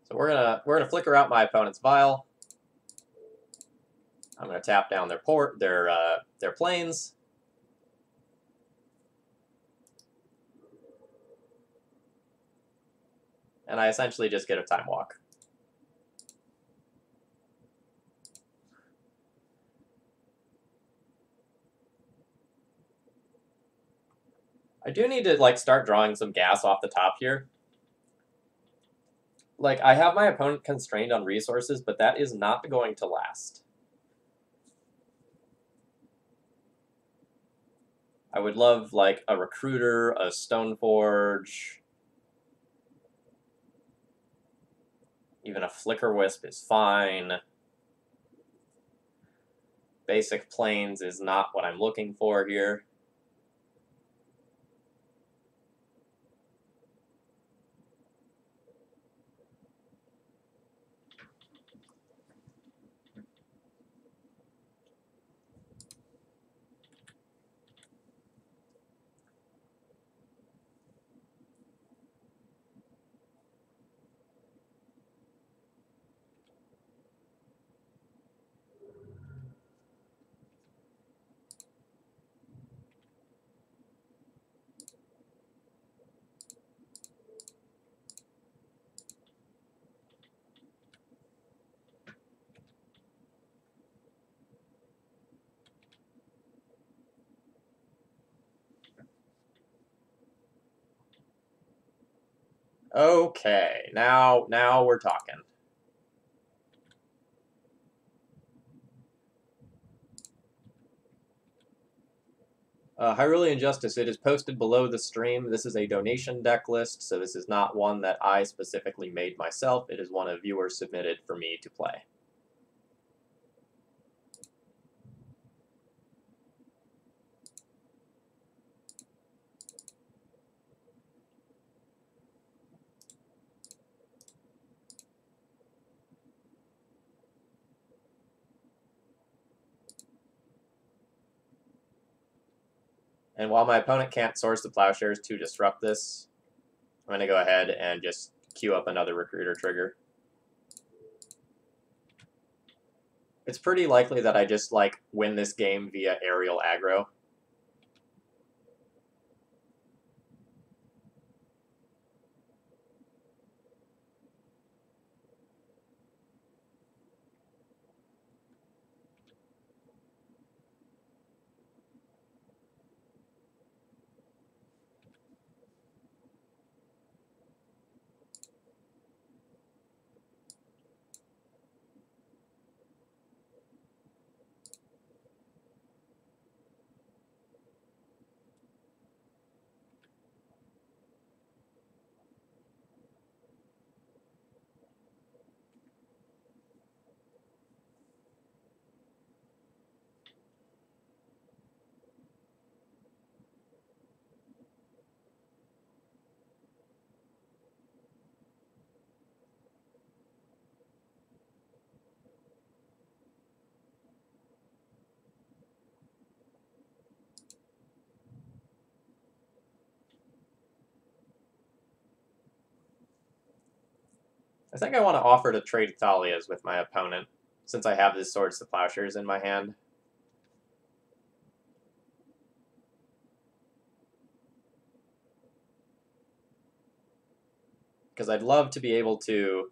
So we're gonna flicker out my opponent's Vial. I'm gonna tap down their planes. And I essentially just get a Time Walk. I do need to start drawing some gas off the top here. I have my opponent constrained on resources, but that is not going to last. I would love a Recruiter, a Stoneforge, even a Flicker Wisp is fine. Basic Plains is not what I'm looking for here. Okay, now we're talking. Hyrulean Justice, it is posted below the stream. This is a donation deck list, so this is not one that I specifically made myself. It is one a viewer submitted for me to play. And while my opponent can't source the Plowshares to disrupt this, I'm going to go ahead and just queue up another Recruiter trigger. It's pretty likely that I just win this game via aerial aggro. I think I want to offer to trade Thalias with my opponent, since I have this Swords to Plowshares in my hand. because I'd love to be able to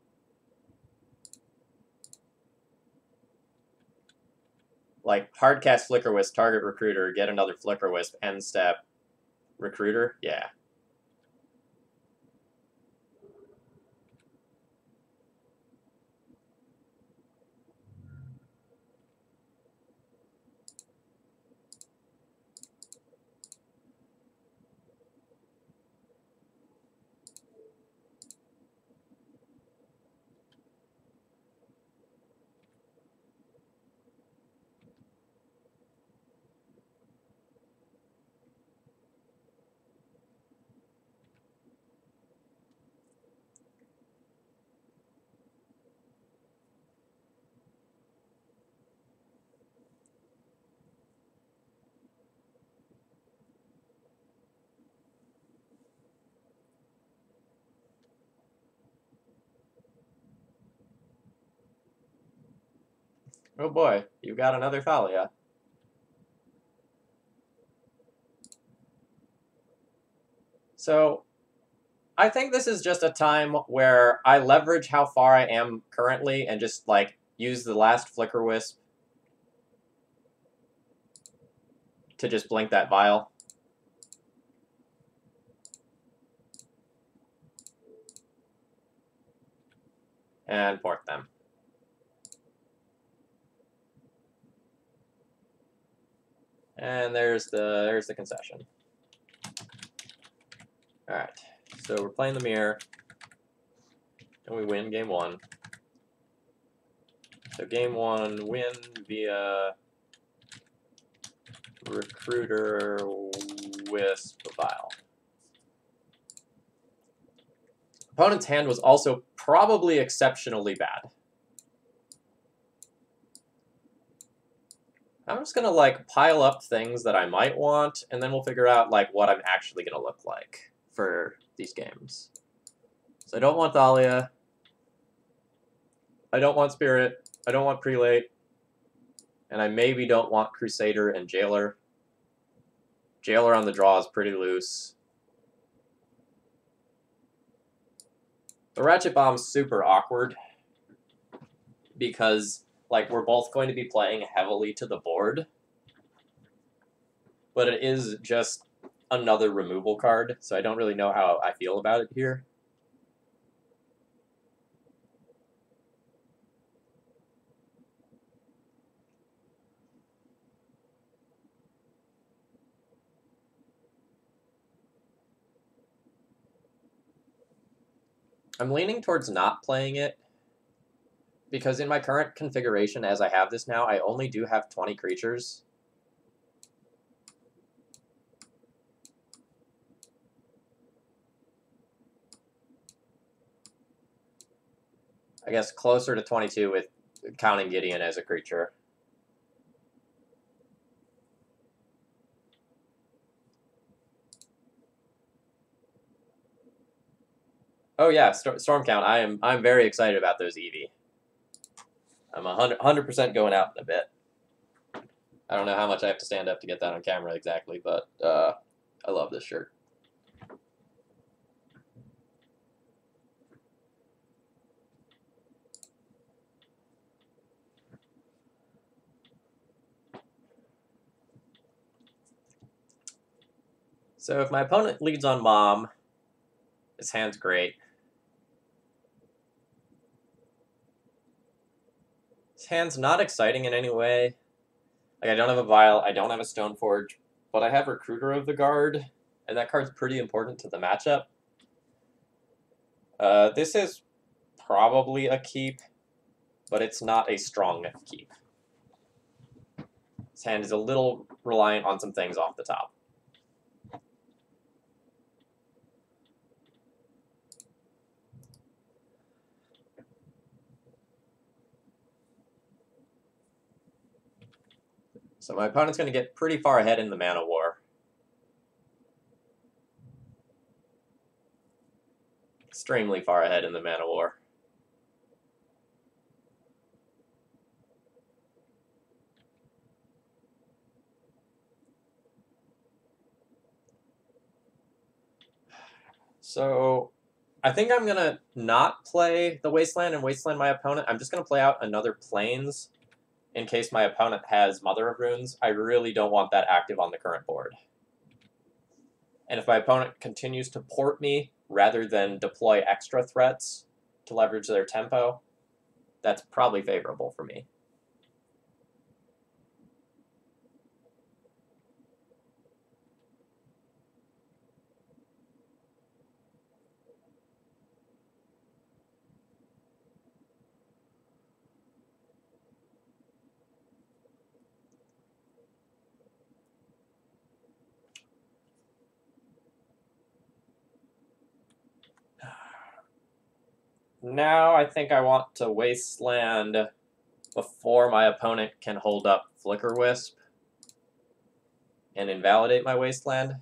like hardcast Flicker Wisp, target Recruiter, get another Flicker Wisp, end step Recruiter. Yeah. Oh boy, you've got another Thalia. So I think this is just a time where I leverage how far I am currently and just like use the last Flicker Wisp to just blink that Vial. And port them. And there's the concession. All right, so we're playing the mirror, and we win game one. So game one, win via Recruiter Wisp Vial. Opponent's hand was also probably exceptionally bad. I'm just gonna like pile up things that I might want, and then we'll figure out like what I'm actually gonna look like for these games. So I don't want Thalia. I don't want Spirit. I don't want Prelate. And I maybe don't want Crusader and Jailer. Jailer on the draw is pretty loose. The Ratchet Bomb's super awkward because like we're both going to be playing heavily to the board, but it is just another removal card, so I don't really know how I feel about it here. I'm leaning towards not playing it because in my current configuration as I have this now, I only do have 20 creatures. I guess closer to 22 with counting Gideon as a creature. Oh yeah, Storm Count. I'm very excited about those Eevee. I'm 100% going out in a bit. I don't know how much I have to stand up to get that on camera exactly, but I love this shirt. So if my opponent leads on Mom, his hand's great. His hand's not exciting in any way. Like I don't have a Vial, I don't have a Stoneforge, but I have Recruiter of the Guard, and that card's pretty important to the matchup. This is probably a keep, but it's not a strong keep. His hand is a little reliant on some things off the top. So my opponent's going to get pretty far ahead in the Mana War. Extremely far ahead in the Mana War. So I think I'm gonna not play the Wasteland and Wasteland my opponent. I'm just gonna play out another Plains in case my opponent has Mother of Runes. I really don't want that active on the current board. And if my opponent continues to port me rather than deploy extra threats to leverage their tempo, that's probably favorable for me. Now I think I want to Wasteland before my opponent can hold up Flicker Wisp and invalidate my Wasteland.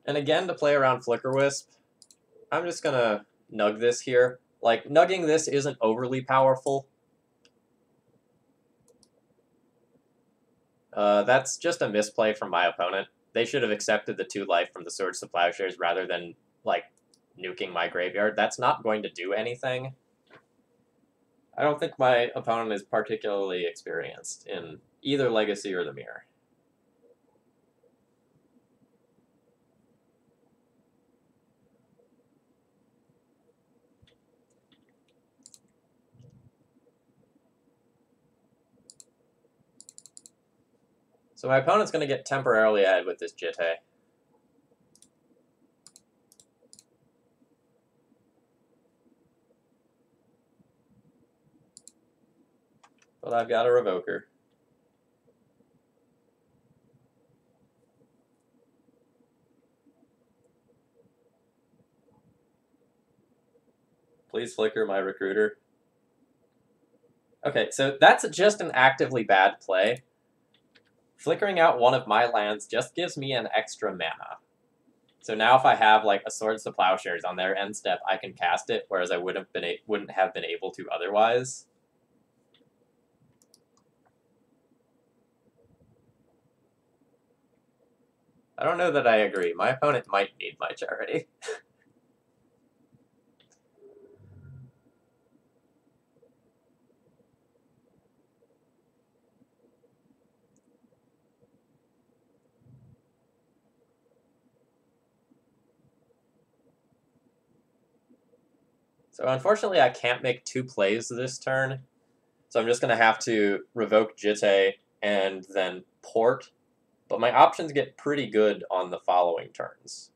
And again, to play around Flicker Wisp, I'm just going to nug this here. Like, nugging this isn't overly powerful. That's just a misplay from my opponent. They should have accepted the 2 life from the Swords to Plowshares rather than, like, nuking my graveyard. That's not going to do anything. I don't think my opponent is particularly experienced in either Legacy or the Mirror. So my opponent's going to get temporarily ahead with this Jitte. But I've got a Revoker. Please flicker my Recruiter. Okay, so that's just an actively bad play. Flickering out one of my lands just gives me an extra mana. So now if I have like a Swords to Plowshares on their end step, I can cast it, whereas I wouldn't have been able to otherwise. I don't know that I agree. My opponent might need my charity. So unfortunately, I can't make 2 plays this turn. So I'm just going to have to revoke Jitte and then port. But my options get pretty good on the following turns.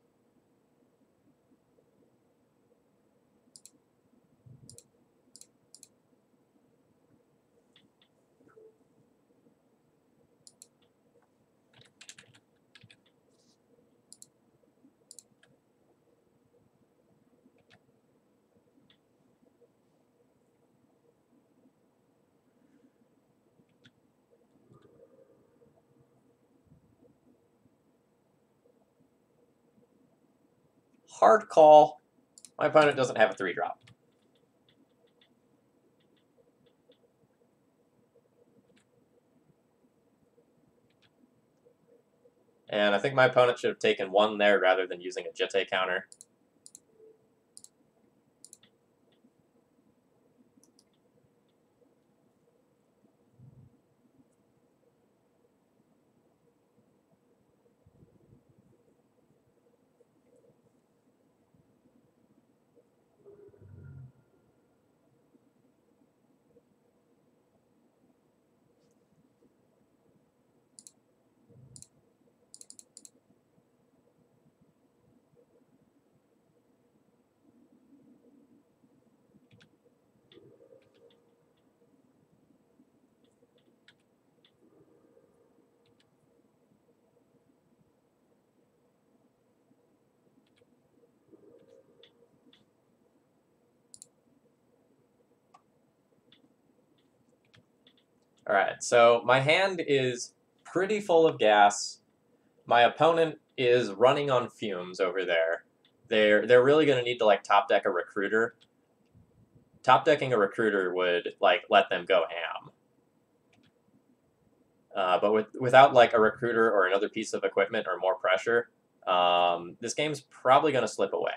Hard call. My opponent doesn't have a 3-drop. And I think my opponent should have taken 1 there rather than using a Jitte counter. All right, so my hand is pretty full of gas. My opponent is running on fumes over there. They're really going to need to like top deck a recruiter. Top decking a recruiter would like let them go ham. But without like a recruiter or another piece of equipment or more pressure, this game's probably going to slip away.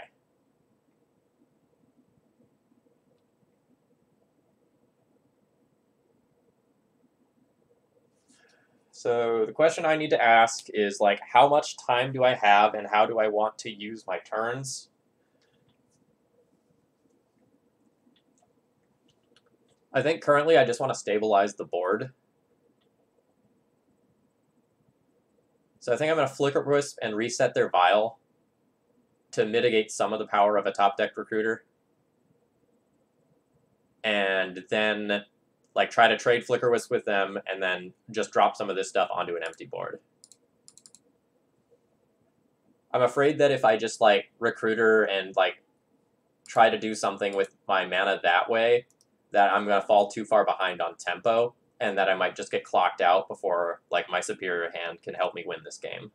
So the question I need to ask is like, how much time do I have and how do I want to use my turns? I think currently I just want to stabilize the board. So I think I'm going to Flicker Wisp and reset their Vial to mitigate some of the power of a top deck recruiter. And then like try to trade Flicker Wisp with them and then just drop some of this stuff onto an empty board. I'm afraid that if I just like recruiter and like try to do something with my mana that way, that I'm going to fall too far behind on tempo and that I might just get clocked out before like my superior hand can help me win this game.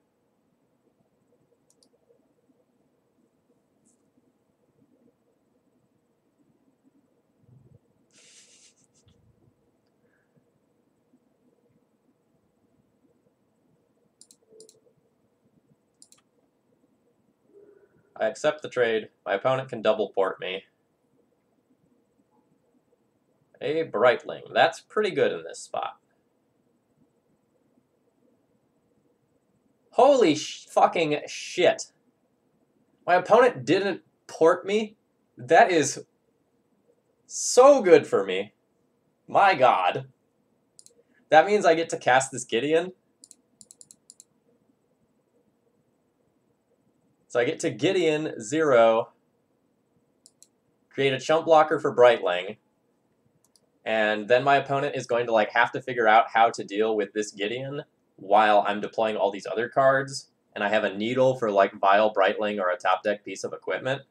I accept the trade. My opponent can double port me. A Brightling. That's pretty good in this spot. Holy fucking shit. My opponent didn't port me? That is so good for me. My god. That means I get to cast this Gideon. So I get to Gideon 0, create a chump blocker for Brightling, and then my opponent is going to like have to figure out how to deal with this Gideon while I'm deploying all these other cards, and I have a Needle for like Vile Brightling or a top deck piece of equipment.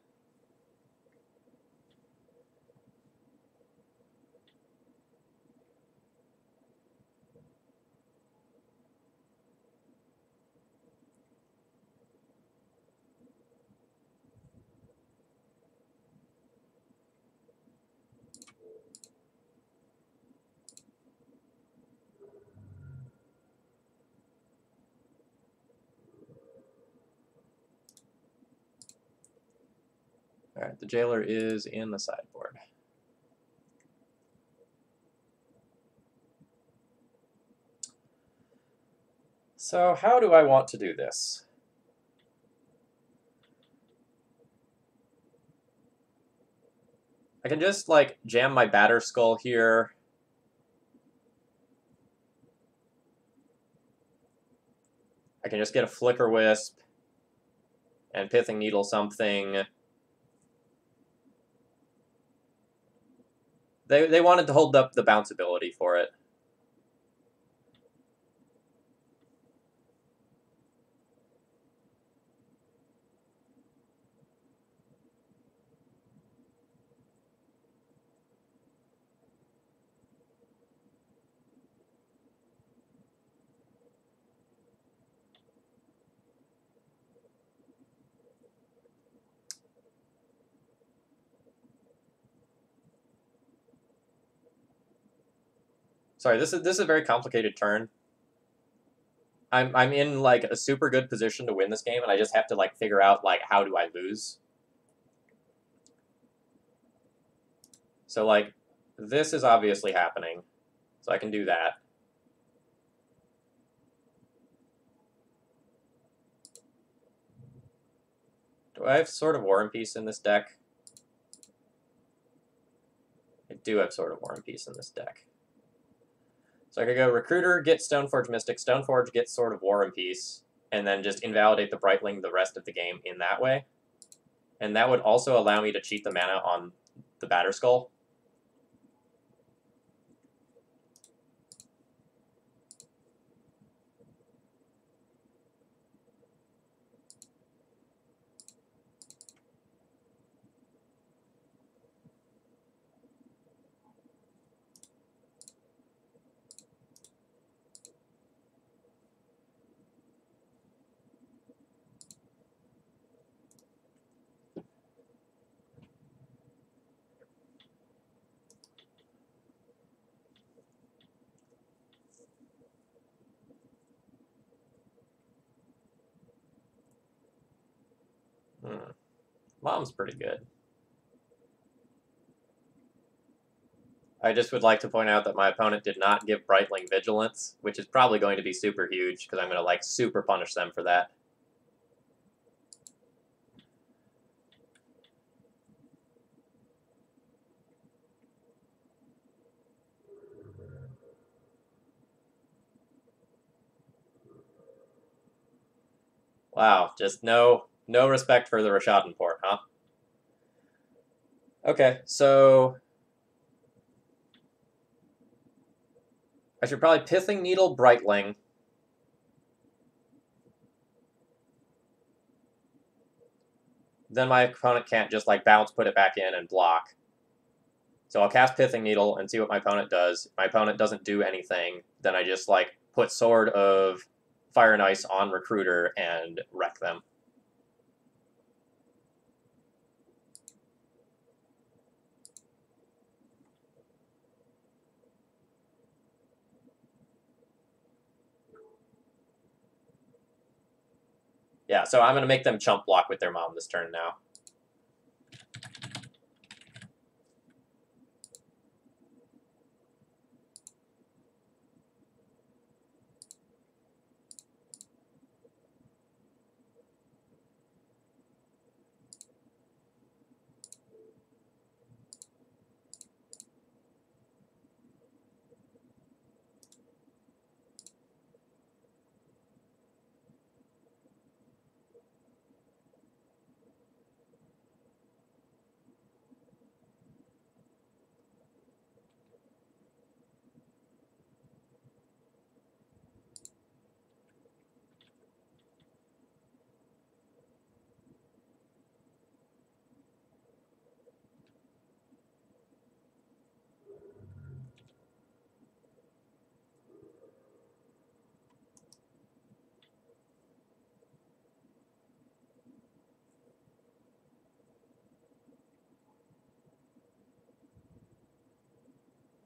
Alright, the Jailer is in the sideboard. So how do I want to do this? I can just like jam my Batter Skull here. I can just get a Flicker Wisp and Pithing Needle something. They wanted to hold up the bounce ability for it. Sorry, this is a very complicated turn. I'm in like a super good position to win this game, and I just have to like figure out like how do I lose. So like this is obviously happening, so I can do that. Do I have Sword of War and Peace in this deck? I do have Sword of War and Peace in this deck. So I could go Recruiter, get Stoneforge Mystic, Stoneforge, get Sword of War and Peace, and then just invalidate the Brightling the rest of the game in that way. And that would also allow me to cheat the mana on the Batter Skull. Mom's pretty good. I just would like to point out that my opponent did not give Brightling Vigilance, which is probably going to be super huge, because I'm going to, like, super punish them for that. Wow, just no respect for the Rashadan port, huh? Okay, so I should probably Pithing Needle Brightling. Then my opponent can't just, like, bounce, put it back in, and block. So I'll cast Pithing Needle and see what my opponent does. If my opponent doesn't do anything, then I just, like, put Sword of Fire and Ice on Recruiter and wreck them. Yeah, so I'm going to make them chump block with their mom this turn now.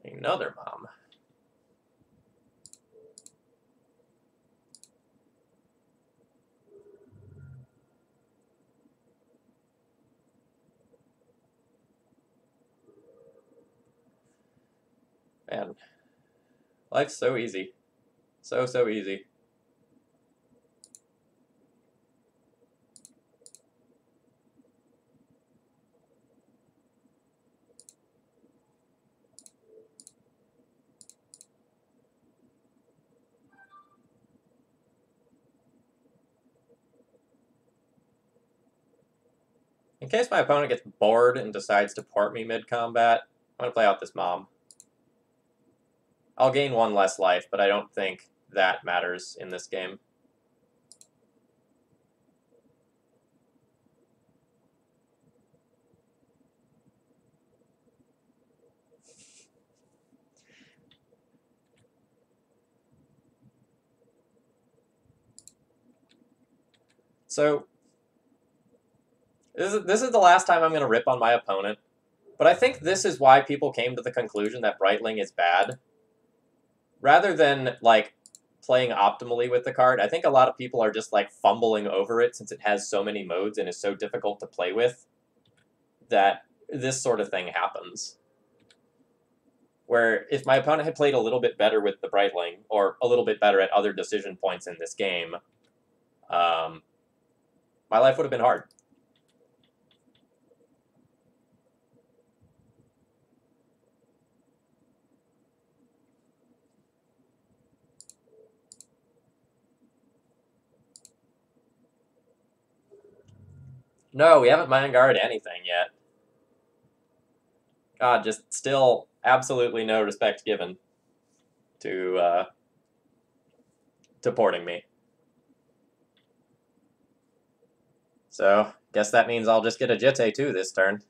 Another mom. Man, life's so easy. So easy. In case my opponent gets bored and decides to port me mid-combat, I'm going to play out this mom. I'll gain one less life, but I don't think that matters in this game. So, this is the last time I'm going to rip on my opponent, but I think this is why people came to the conclusion that Brightling is bad. Rather than, like, playing optimally with the card, I think a lot of people are just, like, fumbling over it since it has so many modes and is so difficult to play with that this sort of thing happens. Where if my opponent had played a little bit better with the Brightling, or a little bit better at other decision points in this game, my life would have been hard. No, we haven't Mangared anything yet. God, just still absolutely no respect given to porting me. So, guess that means I'll just get a Jitte too this turn.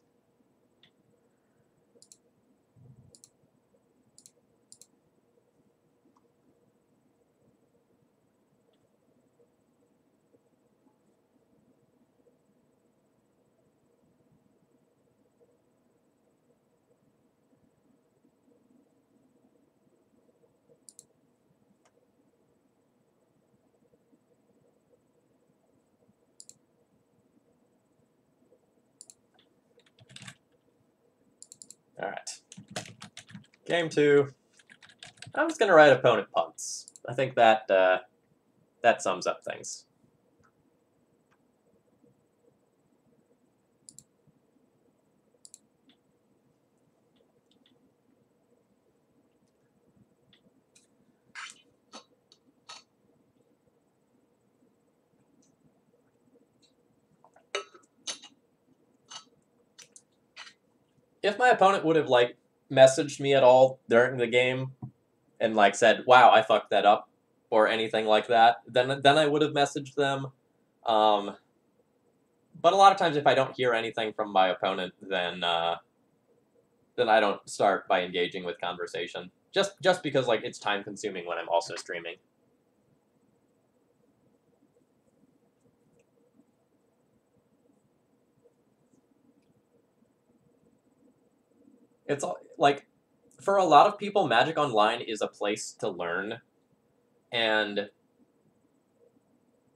All right. Game 2. I'm just gonna write opponent punts. I think that that sums up things. If my opponent would have like messaged me at all during the game and like said, "Wow, I fucked that up," or anything like that, then I would have messaged them. But a lot of times, if I don't hear anything from my opponent, then I don't start by engaging with conversation. Just because like it's time consuming when I'm also streaming. It's like for a lot of people, Magic Online is a place to learn, and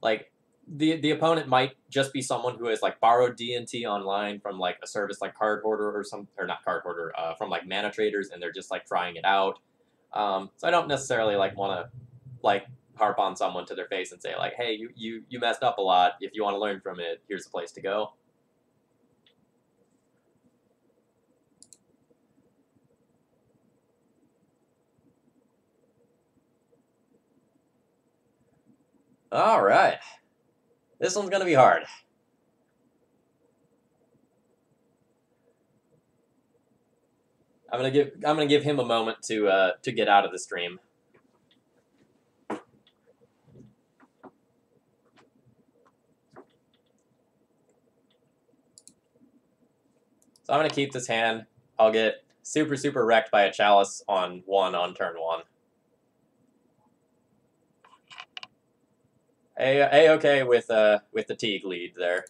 like the opponent might just be someone who has like borrowed D&T online from like a service like Card Hoarder or not Card Hoarder, from like Mana Traders, and they're just like trying it out. So I don't necessarily like want to like harp on someone to their face and say like, hey, you messed up a lot. If you want to learn from it, here's the place to go. All right, this one's gonna be hard. I'm gonna give him a moment to get out of the stream. So I'm gonna keep this hand. I'll get super wrecked by a Chalice on turn 1. Okay with the Teague lead there.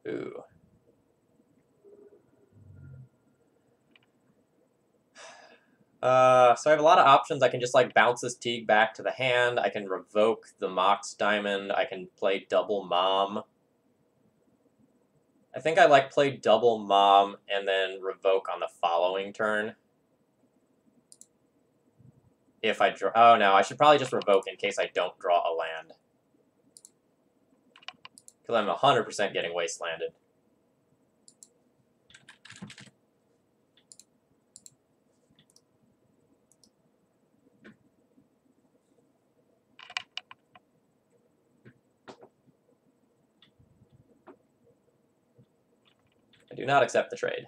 Ooh. So I have a lot of options. I can just like bounce this Teague back to the hand. I can revoke the Mox Diamond. I can play double Mom. I think I like play double Mom and then revoke on the following turn. If I draw... Oh, no, I should probably just revoke in case I don't draw a land. Because I'm 100% getting wastelanded. I do not accept the trade.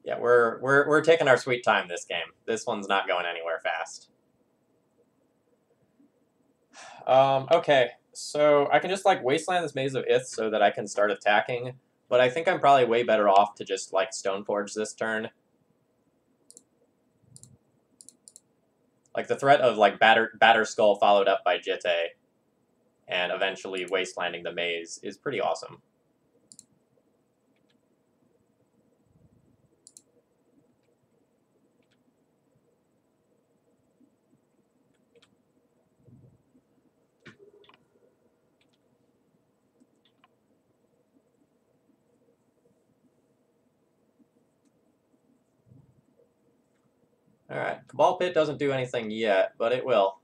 Yeah, we're taking our sweet time this game. This one's not going anywhere fast. Okay, so I can just like wasteland this Maze of Ith so that I can start attacking, but I think I'm probably way better off to just like Stoneforge this turn. Like the threat of like Batter Skull followed up by Jitte, and eventually wastelanding the maze is pretty awesome. Alright, Cabal Pit doesn't do anything yet, but it will.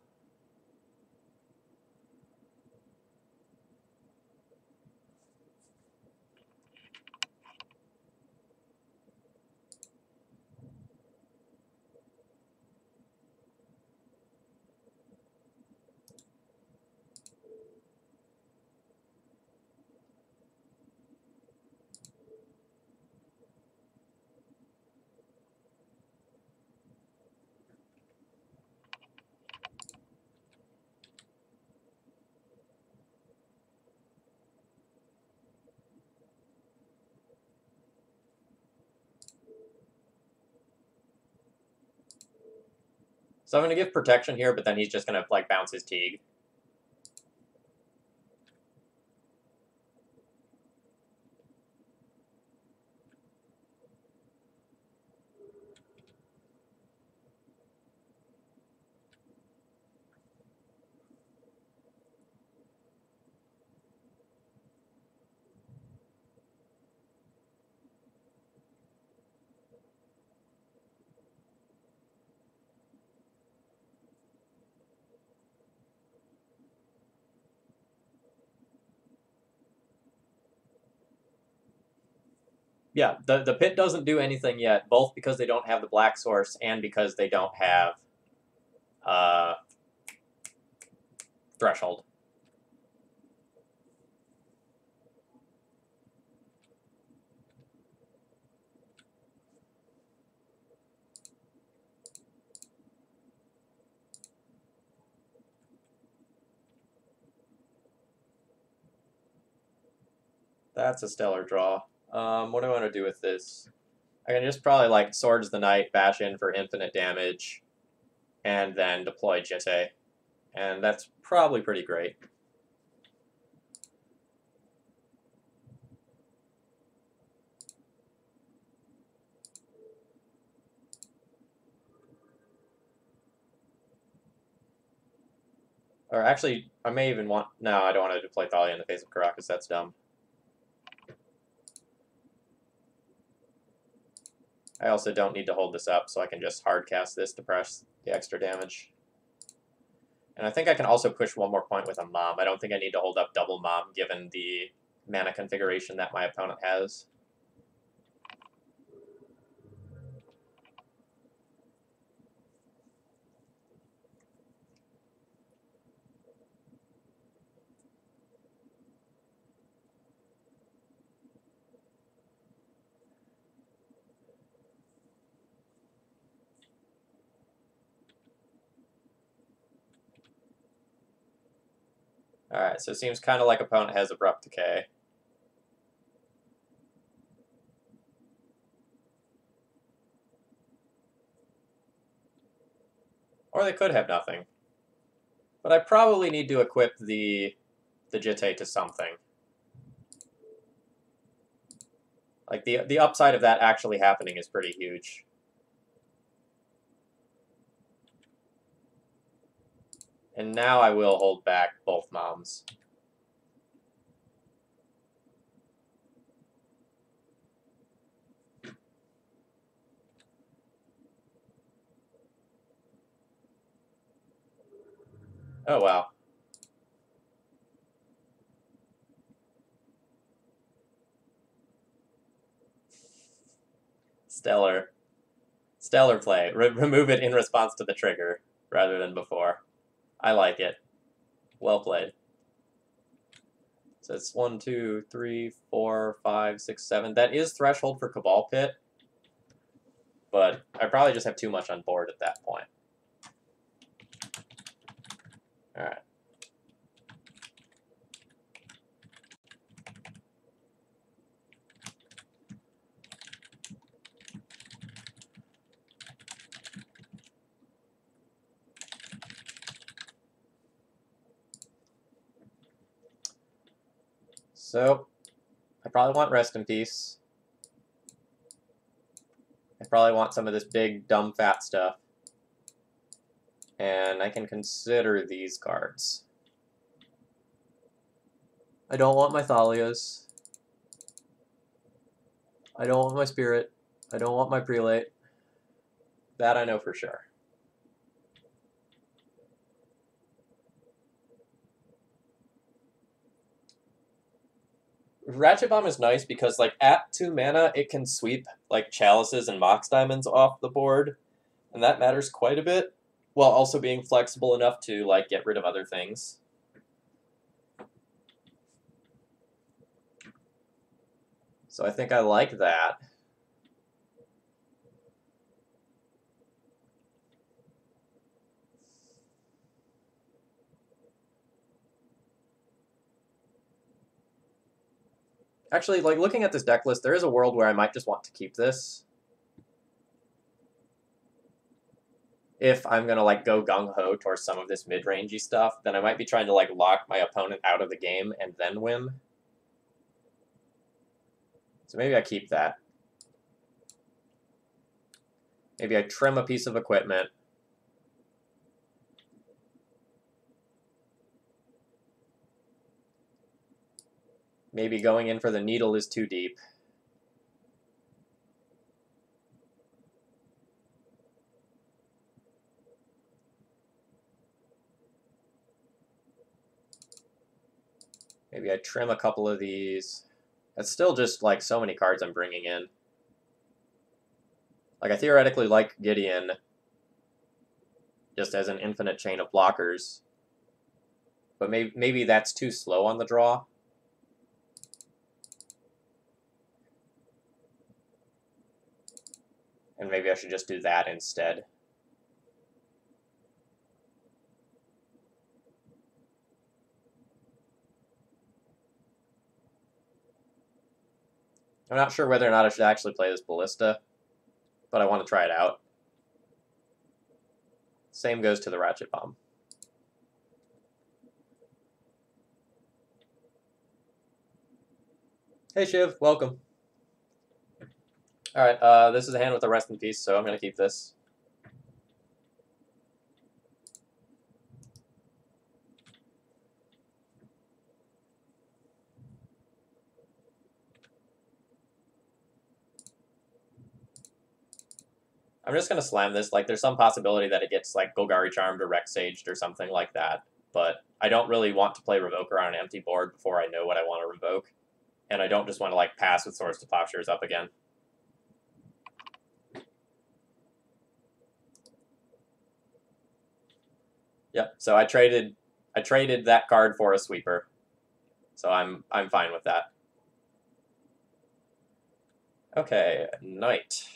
So I'm going to give protection here, but then he's just going to like bounce his Teague. Yeah, the pit doesn't do anything yet, both because they don't have the black source and because they don't have threshold. That's a stellar draw. What do I want to do with this? I can just probably like Swords the Knight, bash in for infinite damage, and then deploy Jitte. And that's probably pretty great. Or actually, I may even want... No, I don't want to deploy Thalia in the face of Caracas. That's dumb. I also don't need to hold this up, so I can just hard cast this to press the extra damage. And I think I can also push one more point with a Mom. I don't think I need to hold up double Mom, given the mana configuration that my opponent has. Alright, so it seems kind of like opponent has Abrupt Decay. Or they could have nothing. But I probably need to equip the Jitte to something. Like, the upside of that actually happening is pretty huge. And now I will hold back both Moms. Oh, wow. Stellar. Stellar play. Remove it in response to the trigger, rather than before. I like it. Well played. So it's 1, 2, 3, 4, 5, 6, 7. That is threshold for Cabal Pit, but I probably just have too much on board at that point. Alright. So, I probably want Rest in Peace. I probably want some of this big, dumb, fat stuff. And I can consider these cards. I don't want my Thalias. I don't want my Spirit. I don't want my Prelate. That I know for sure. Ratchet Bomb is nice because, like, at 2 mana, it can sweep, like, Chalices and Mox Diamonds off the board, and that matters quite a bit, while also being flexible enough to, like, get rid of other things. So I think I like that. Actually, like, looking at this deck list, there is a world where I might just want to keep this. If I'm going to, like, go gung-ho towards some of this mid-rangey stuff, then I might be trying to, like, lock my opponent out of the game and then win. So maybe I keep that. Maybe I trim a piece of equipment. Maybe going in for the needle is too deep. Maybe I trim a couple of these. That's still just, like, so many cards I'm bringing in. Like, I theoretically like Gideon just as an infinite chain of blockers. But maybe that's too slow on the draw. And maybe I should just do that instead. I'm not sure whether or not I should actually play this Ballista, but I want to try it out. Same goes to the Ratchet Bomb. Hey Shiv, welcome. Alright, this is a hand with a rest in peace, so I'm going to keep this. I'm just going to slam this. Like, there's some possibility that it gets, like, Golgari Charmed or Rex Saged or something like that, but I don't really want to play Revoker on an empty board before I know what I want to revoke, and I don't just want to, like, pass with Swords to Plowshares up again. Yep, so I traded that card for a sweeper. So I'm fine with that. Okay, Knight.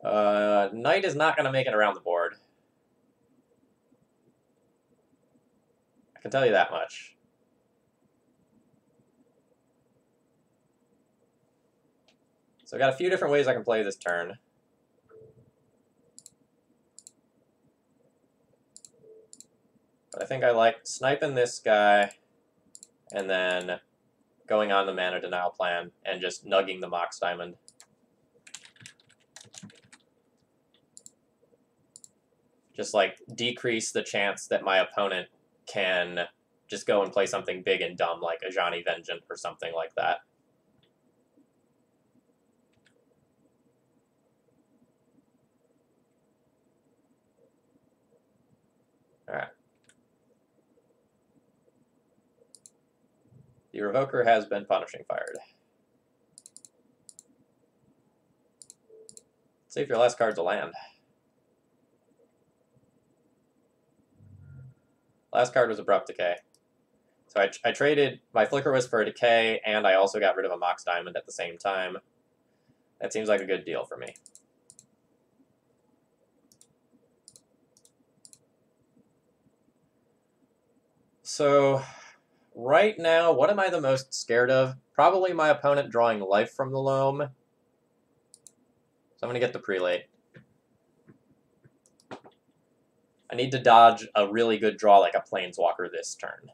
Knight is not going to make it around the board. I can tell you that much. So I've got a few different ways I can play this turn. But I think I like sniping this guy and then going on the mana denial plan and just nugging the Mox Diamond. Just, like, decrease the chance that my opponent can just go and play something big and dumb like a Ajani Vengeance or something like that. Alright. The Revoker has been Punishing Fired. See if your last card's a land. Last card was Abrupt Decay. So I traded my Flicker Wisp for a Decay, and I also got rid of a Mox Diamond at the same time. That seems like a good deal for me. So, right now, what am I the most scared of? Probably my opponent drawing life from the Loam. So I'm going to get the Prelate. I need to dodge a really good draw like a Planeswalker this turn.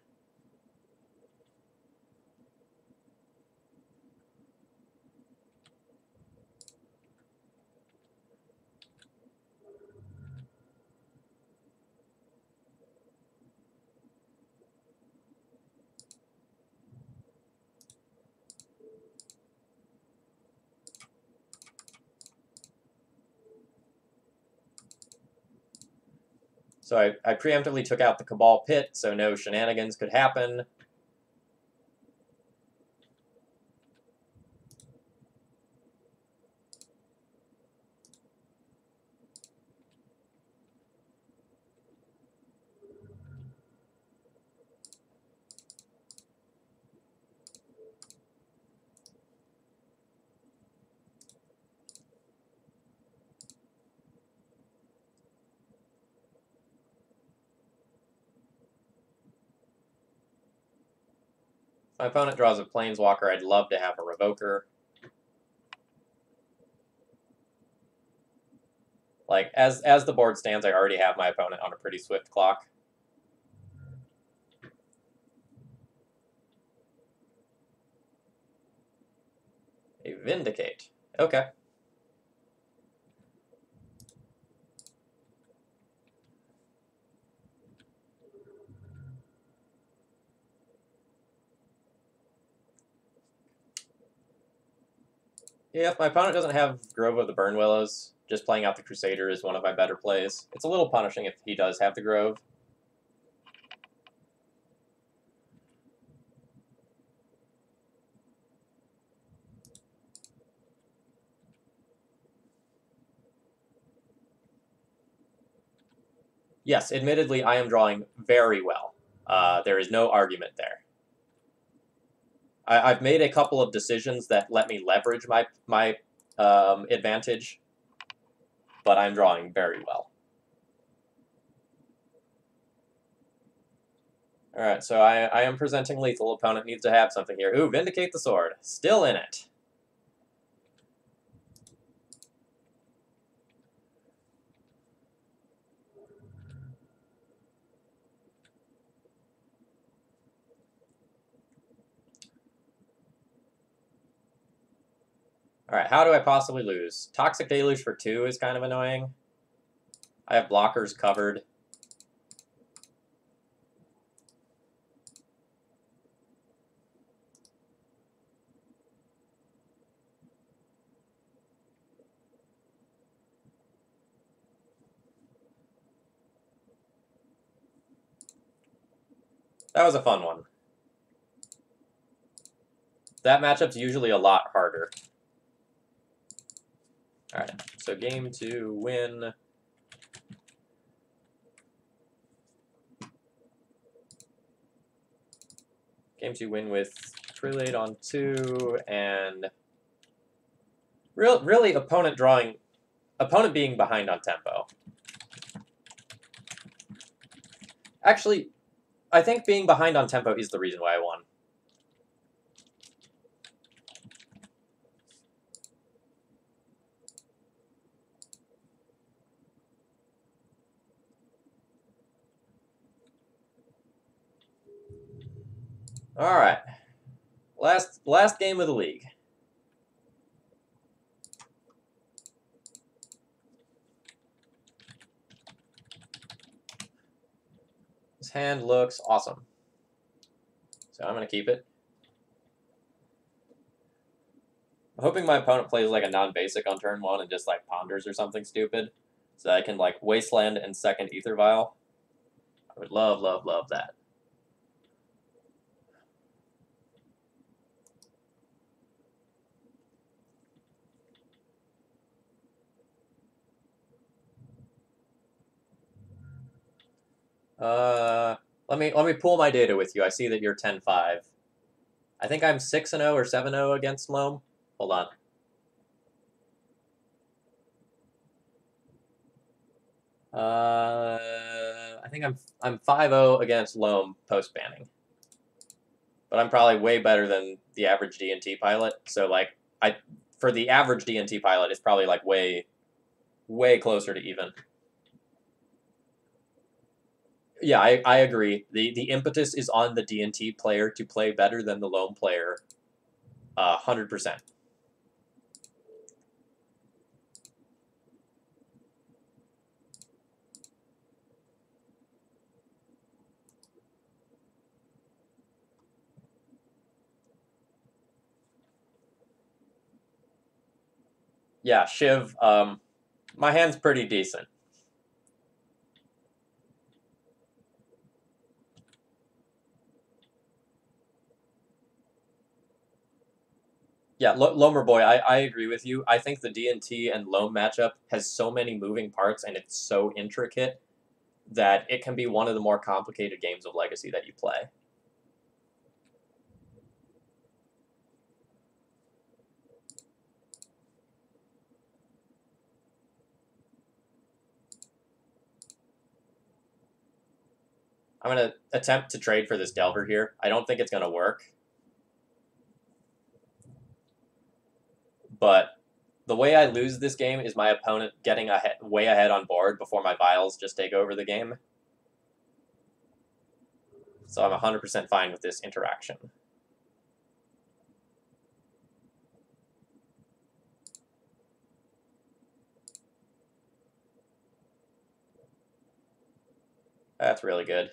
So I preemptively took out the Cabal Pit, so no shenanigans could happen. If my opponent draws a Planeswalker, I'd love to have a Revoker. Like, as the board stands, I already have my opponent on a pretty swift clock. A Vindicate. Okay. Yeah, if my opponent doesn't have Grove of the Burn Willows, just playing out the Crusader is one of my better plays. It's a little punishing if he does have the Grove. Yes, admittedly, I am drawing very well. There is no argument there. I've made a couple of decisions that let me leverage my advantage, but I'm drawing very well. All right, so I am presenting lethal. Opponent needs to have something here. Ooh, Vindicate the Sword. Still in it. All right, how do I possibly lose? Toxic Deluge for 2 is kind of annoying. I have blockers covered. That was a fun one. That matchup's usually a lot harder. All right, so game 2, win. Game 2 win with Prelate on 2, and really opponent being behind on tempo. Actually, I think being behind on tempo is the reason why I won. All right, last game of the league. This hand looks awesome, so I'm gonna keep it. I'm hoping my opponent plays like a non-basic on turn 1 and just like ponders or something stupid, so I can like Wasteland and second Ether Vial. I would love, love, love that. Let me pull my data with you. I see that you're 10-5. I think I'm 6-0 or 7-0 against Loam. Hold on. I think I'm 5-0 against Loam post banning. But I'm probably way better than the average D&T pilot. So like for the average D&T pilot, it's probably like way closer to even. Yeah, I agree. The impetus is on the D&T player to play better than the Loam player. 100%. Yeah, Shiv. My hand's pretty decent. Yeah, Loamer Boy, I agree with you. I think the D&T and Loam matchup has so many moving parts and it's so intricate that it can be one of the more complicated games of Legacy that you play. I'm going to attempt to trade for this Delver here. I don't think it's going to work. But the way I lose this game is my opponent getting way ahead on board before my Vials just take over the game. So I'm 100% fine with this interaction. That's really good.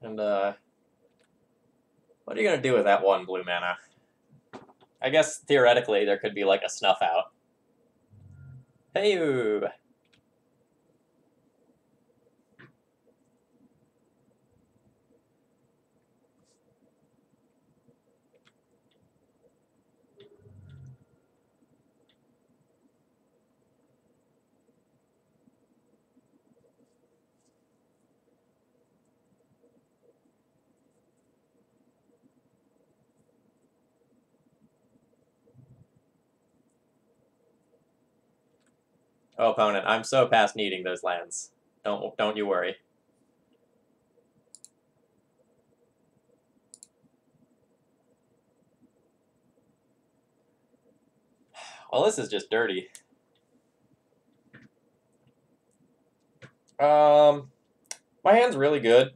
And, what are you going to do with that one blue mana? I guess, theoretically, there could be, like, a snuff out. Hey, -oo. Oh, opponent, I'm so past needing those lands. Don't you worry. Well, this is just dirty. My hand's really good.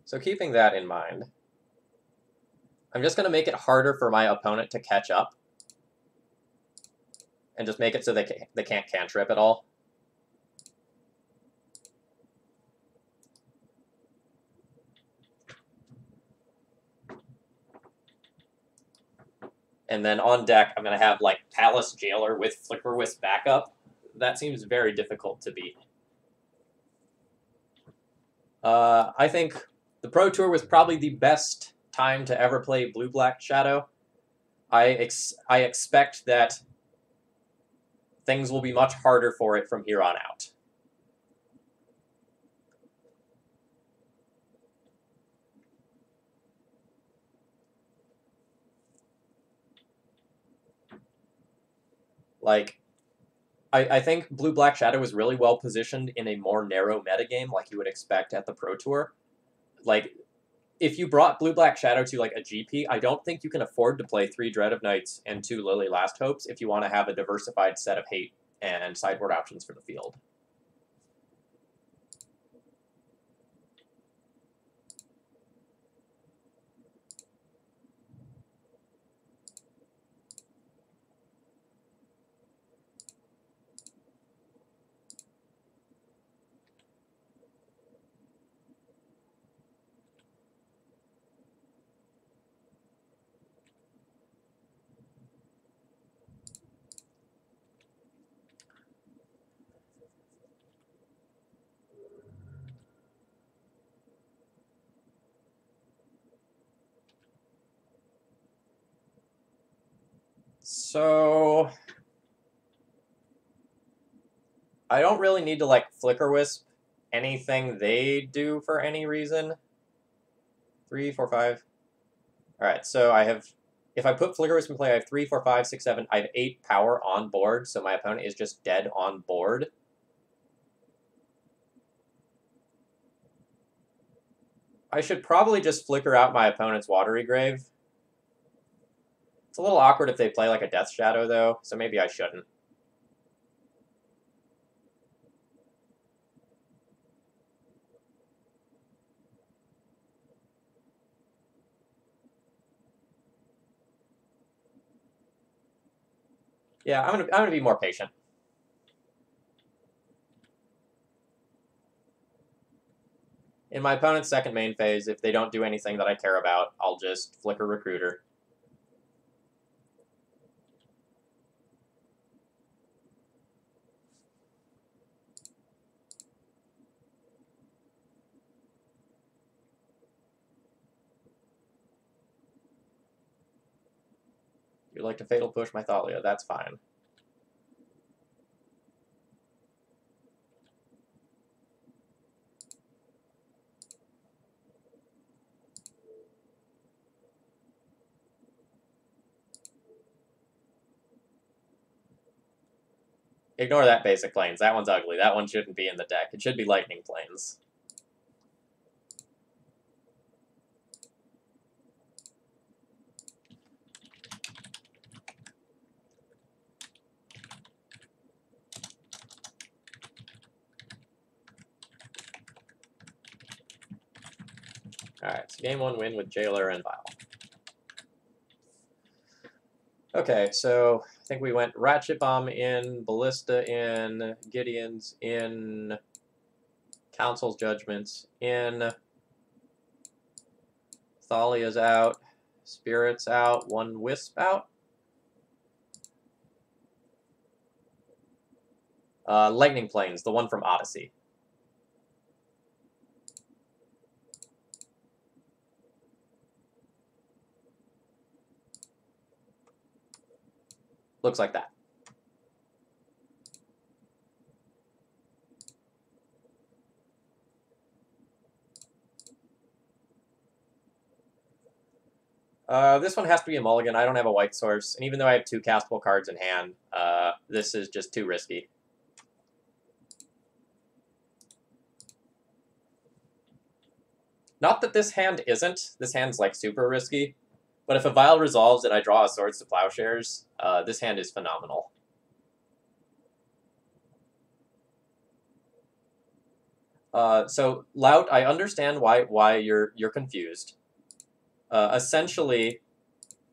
So keeping that in mind, I'm just going to make it harder for my opponent to catch up. And just make it so they can't cantrip at all. And then on deck, I'm going to have, like, Palace Jailer with Flicker Wisp backup. That seems very difficult to beat. I think the Pro Tour was probably the best time to ever play Blue-Black Shadow. I expect that things will be much harder for it from here on out. Like, I think Blue-Black Shadow is really well positioned in a more narrow metagame like you would expect at the Pro Tour. Like, if you brought Blue-Black Shadow to, like, a GP, I don't think you can afford to play 3 Dread of Nights and 2 Lily Last Hopes if you want to have a diversified set of hate and sideboard options for the field. So I don't really need to, like, Flicker Wisp anything they do for any reason. 3, 4, 5. Alright, so I have... If I put Flicker Wisp in play, I have 3, 4, 5, 6, 7. I have 8 power on board, so my opponent is just dead on board. I should probably just flicker out my opponent's Watery Grave. It's a little awkward if they play, like, a Death Shadow, though, so maybe I shouldn't. Yeah, I'm gonna be more patient. In my opponent's second main phase, if they don't do anything that I care about, I'll just flicker Recruiter. You'd like to Fatal Push my Thalia, that's fine. Ignore that basic planes. That one's ugly. That one shouldn't be in the deck. It should be Lightning Planes. Alright, so game 1 win with Jailer and Vile. Okay, so I think we went Ratchet Bomb in, Ballista in, Gideon's in, Council's Judgments in, Thalia's out, Spirit's out, one Wisp out. Lightning Planes, the one from Odyssey. Looks like that. This one has to be a mulligan. I don't have a white source, and even though I have 2 castable cards in hand, this is just too risky. Not that this hand isn't. This hand's like super risky, but if a Vile resolves and I draw a Swords to Plowshares, this hand is phenomenal. So Lout, I understand why you're confused. Essentially,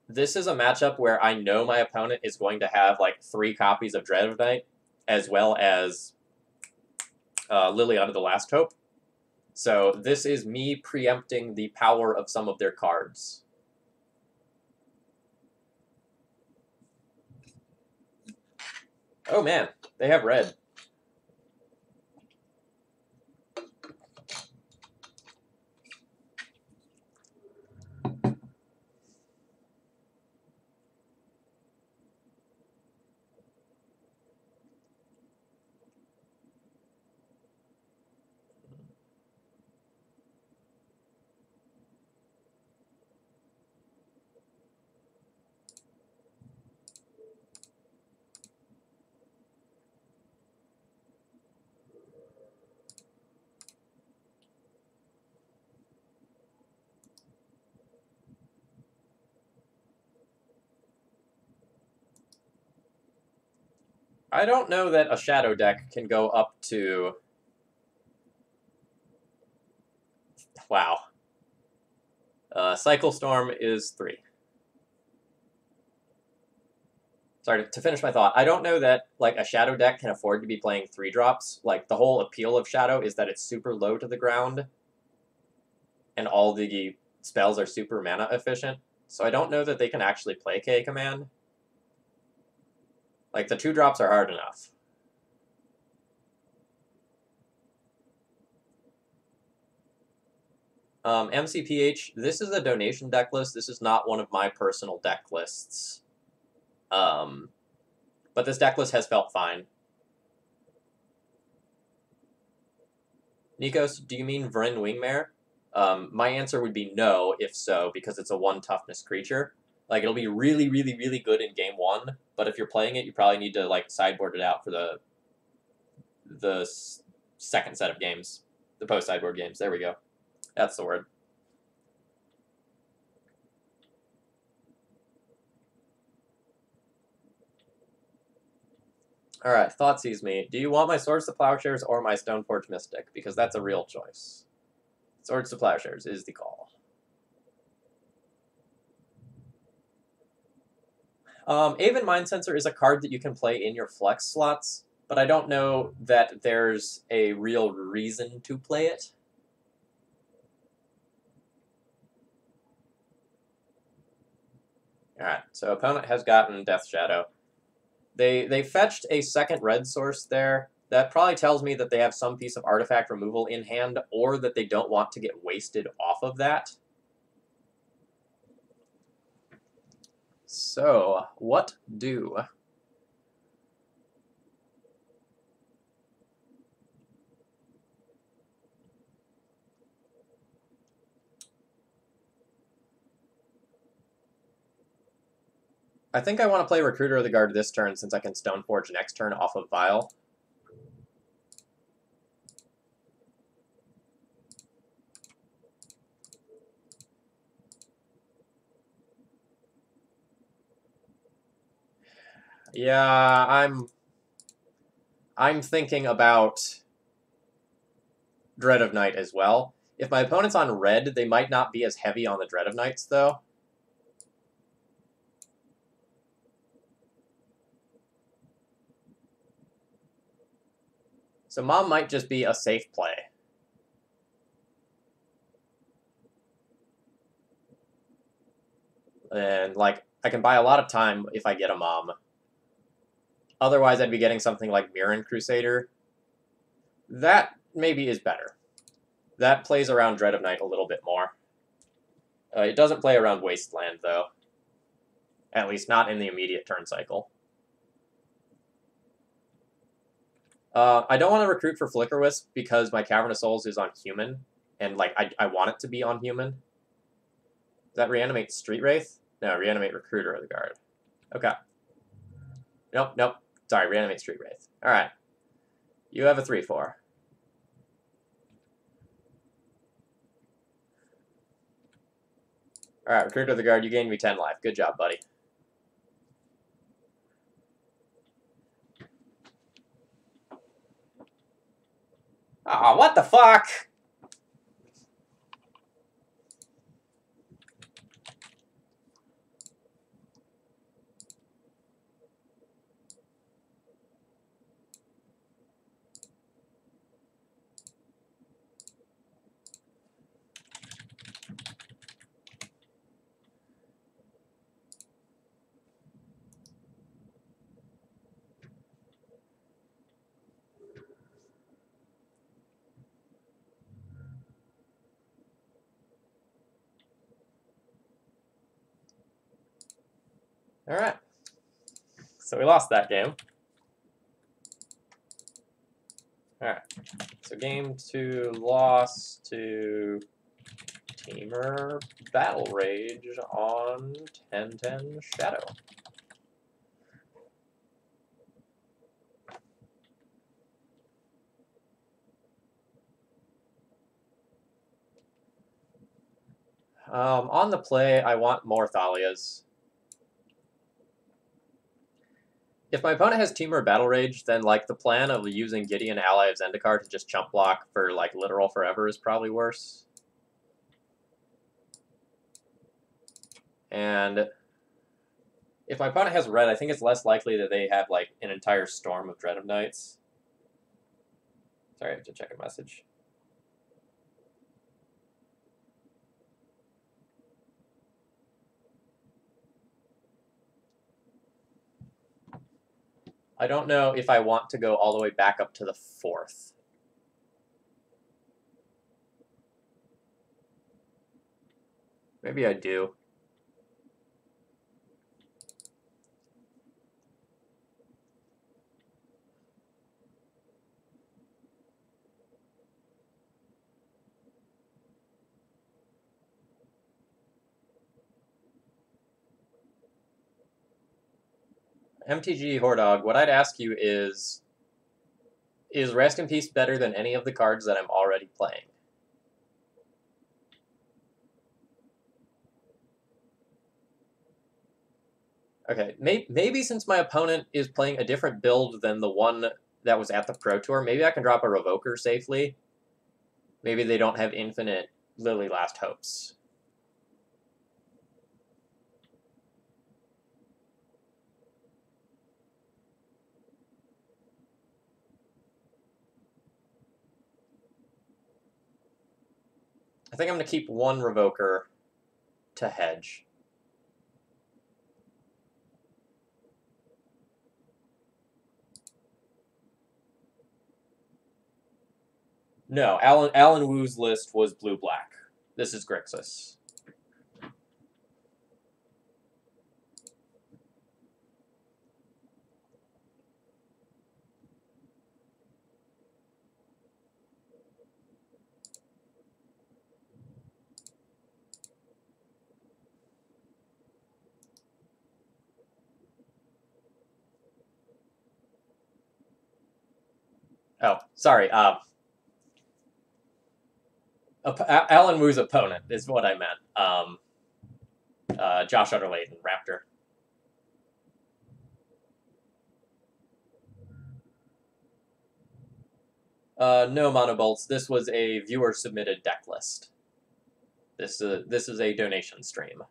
this is a matchup where I know my opponent is going to have like 3 copies of Dread of Night, as well as Liliana the Last Hope. So this is me preempting the power of some of their cards. Oh man, they have red. I don't know that a Shadow deck can go up to... Wow. Cycle Storm is 3. Sorry, to finish my thought, I don't know that like a Shadow deck can afford to be playing 3-drops. Like, the whole appeal of Shadow is that it's super low to the ground, and all the spells are super mana efficient. So I don't know that they can actually play K Command. Like, the 2-drops are hard enough. MCPH, this is a donation deck list. This is not one of my personal deck lists. But this deck list has felt fine. Nikos, do you mean Vryn Wingmare? My answer would be no, if so, because it's a 1 toughness creature. Like, it'll be really, really, really good in game 1, but if you're playing it, you probably need to, like, sideboard it out for the second set of games. The post-sideboard games. There we go. That's the word. Alright, Thoughtseize me. Do you want my Swords to Plowshares or my Stoneforge Mystic? Because that's a real choice. Swords to Plowshares is the call. Aven Mind Sensor is a card that you can play in your flex slots, but I don't know that there's a real reason to play it. Alright, so opponent has gotten Death Shadow. They fetched a second red source there. That probably tells me that they have some piece of artifact removal in hand, or that they don't want to get wasted off of that. So, what do? I think I want to play Recruiter of the Guard this turn since I can Stoneforge next turn off of Vial. Yeah, I'm thinking about Dread of Night as well. If my opponent's on red, they might not be as heavy on the Dread of Nights, though. So Mom might just be a safe play. And, like, I can buy a lot of time if I get a Mom. Otherwise, I'd be getting something like Mirren Crusader. That maybe is better. That plays around Dread of Night a little bit more. It doesn't play around Wasteland, though. At least not in the immediate turn cycle. I don't want to recruit for Flicker Wisp because my Cavern of Souls is on Human, and like I want it to be on Human. Does that reanimate Street Wraith? No, reanimate Recruiter of the Guard. Okay. Nope. Sorry, reanimate Street Wraith. Alright. You have a 3/4. Alright, Recruiter of the Guard, you gained me 10 life. Good job, buddy. Aw, what the fuck? Alright. So we lost that game. Alright. So game 2 loss to Teamer Battle Rage on 10/10 Shadow. On the play, I want more Thalias. If my opponent has Teamer Battle Rage, then like the plan of using Gideon Ally of Zendikar to just chump block for like literal forever is probably worse. And if my opponent has red, I think it's less likely that they have like an entire storm of Dread of Nights. Sorry, I have to check a message. I don't know if I want to go all the way back up to the 4th. Maybe I do. MTG Hordog, what I'd ask you is Rest in Peace better than any of the cards that I'm already playing? Okay, maybe since my opponent is playing a different build than the one that was at the Pro Tour, maybe I can drop a Revoker safely. Maybe they don't have infinite Lily Last Hopes. I think I'm going to keep one Revoker to hedge. No, Alan Wu's list was blue-black. This is Grixis. Oh, sorry. Alan Wu's opponent is what I meant. Josh Utterlayton, Raptor. No monobolts. This was a viewer-submitted deck list. This is a donation stream.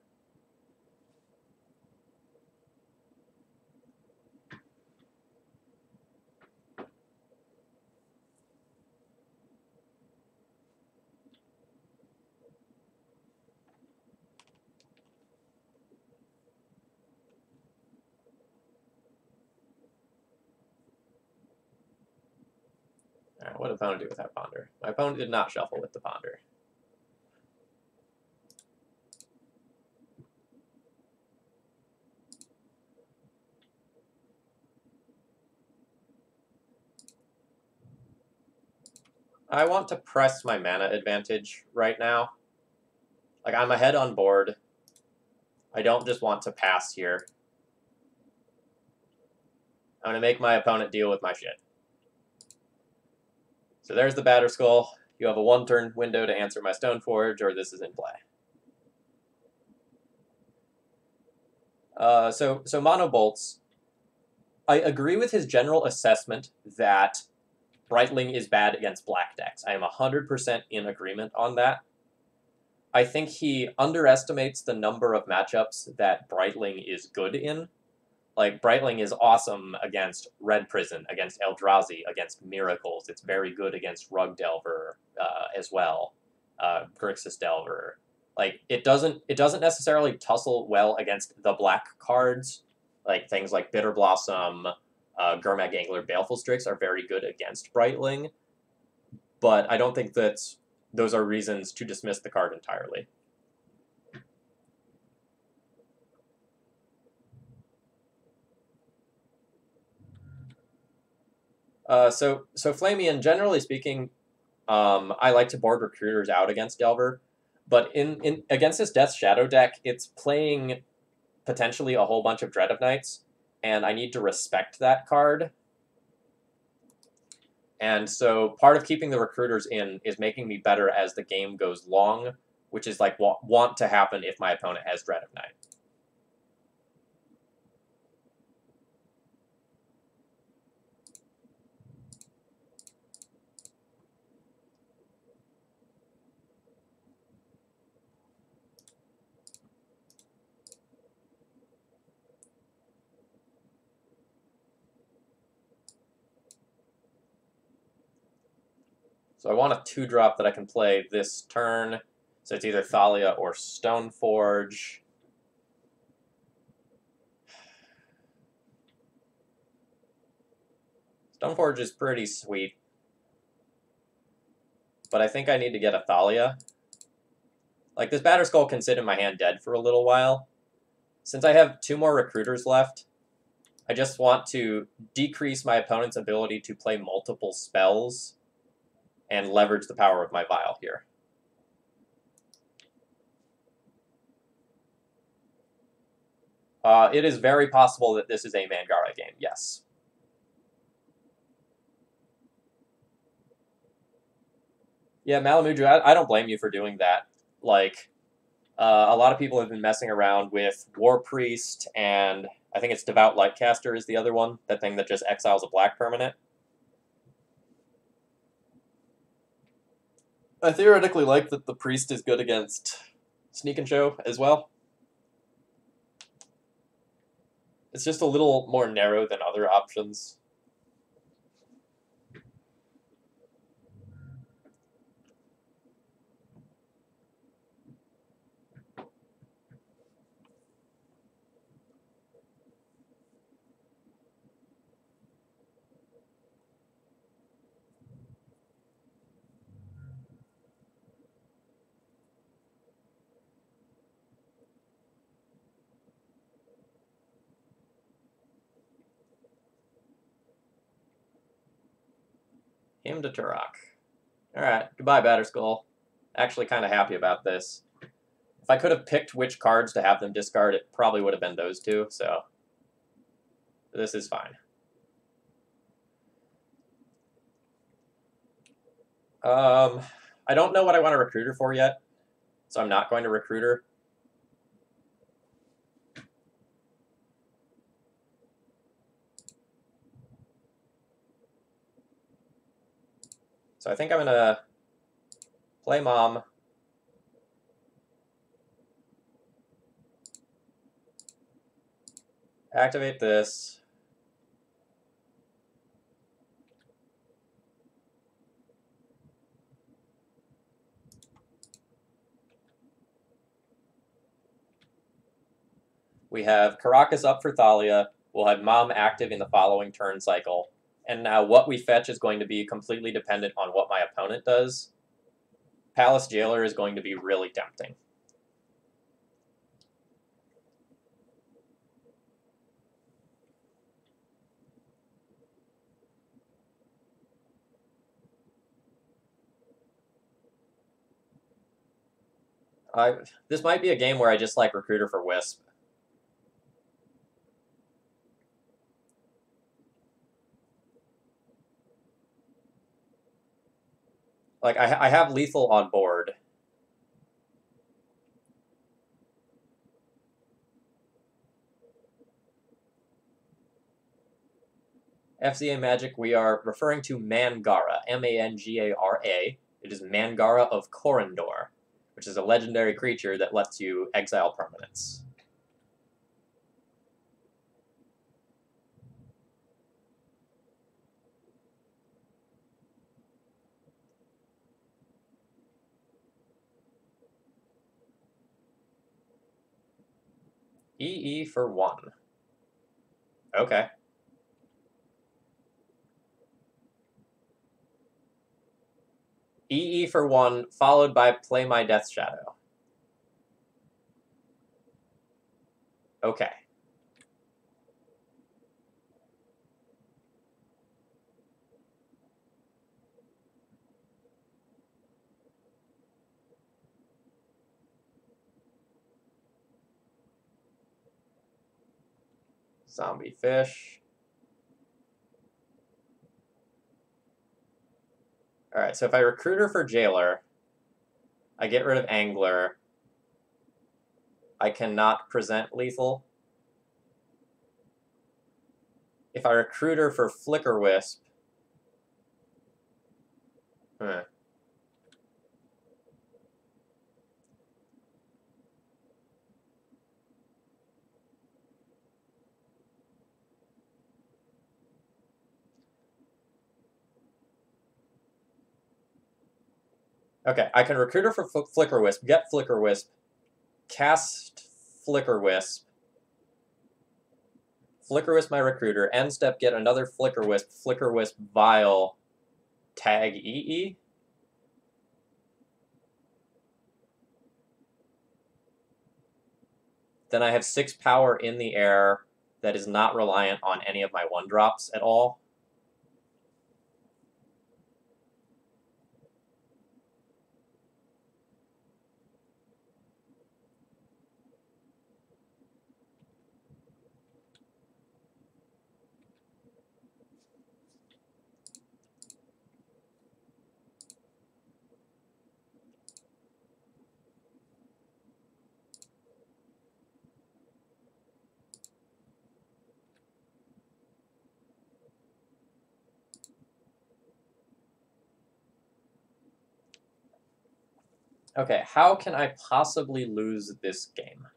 Alright, what did opponent do with that Ponder? My opponent did not shuffle with the Ponder. I want to press my mana advantage right now. Like, I'm ahead on board. I don't just want to pass here. I'm going to make my opponent deal with my shit. So there's the Batter Skull. You have a one-turn window to answer my Stoneforge, or this is in play. So Mono Bolts, I agree with his general assessment that Brightling is bad against black decks. I am 100% in agreement on that. I think he underestimates the number of matchups that Brightling is good in. Like, Brightling is awesome against Red Prison, against Eldrazi, against Miracles. It's very good against Rug Delver as well, Grixis Delver. Like, it doesn't necessarily tussle well against the black cards. Like, things like Bitter Blossom, Gurmag Angler, Baleful Strix are very good against Brightling. But I don't think that those are reasons to dismiss the card entirely. So Flamian, generally speaking, I like to board recruiters out against Delver, but in against this Death Shadow deck, it's playing potentially a whole bunch of Dread of Knights, and I need to respect that card. And so part of keeping the recruiters in is making me better as the game goes long, which is like what want to happen if my opponent has Dread of Night. So I want a 2-drop that I can play this turn. So it's either Thalia or Stoneforge. Stoneforge is pretty sweet. But I think I need to get a Thalia. Like, this Batter Skull can sit in my hand dead for a little while. Since I have 2 more recruiters left, I just want to decrease my opponent's ability to play multiple spells and leverage the power of my Vial here. It is very possible that this is a Mangaral game, yes. Yeah, Malamudra, I don't blame you for doing that. Like, a lot of people have been messing around with War Priest, and I think it's Devout Lightcaster is the other one, that thing that just exiles a black permanent. I theoretically like that the Priest is good against Sneak and Show as well. It's just a little more narrow than other options. Him to Turok. Alright, goodbye, Batterskull. Actually kind of happy about this. If I could have picked which cards to have them discard, it probably would have been those two, so this is fine. I don't know what I want to recruit her for yet, so I'm not going to recruit her. So I think I'm going to play Mom. Activate this. We have Caracas up for Thalia. We'll have Mom active in the following turn cycle. And now what we fetch is going to be completely dependent on what my opponent does. Palace Jailer is going to be really tempting. This might be a game where I just like Recruiter for Wisp. Like, I have Lethal on board. FCA Magic, we are referring to Mangara, M-A-N-G-A-R-A. It is Mangara of Corindor, which is a legendary creature that lets you exile permanents. EE for 1. Okay. EE for 1, followed by Play My Death Shadow. Okay. Zombie Fish. Alright, so if I recruit her for Jailer, I get rid of Angler. I cannot present Lethal. If I recruit her for Flicker Wisp... Okay, I can recruit her for Flicker Wisp, get Flicker Wisp, cast Flicker Wisp, Flicker Wisp my recruiter, end step get another Flicker Wisp Vial, tag EE. Then I have 6 power in the air that is not reliant on any of my 1-drops at all. Okay, how can I possibly lose this game?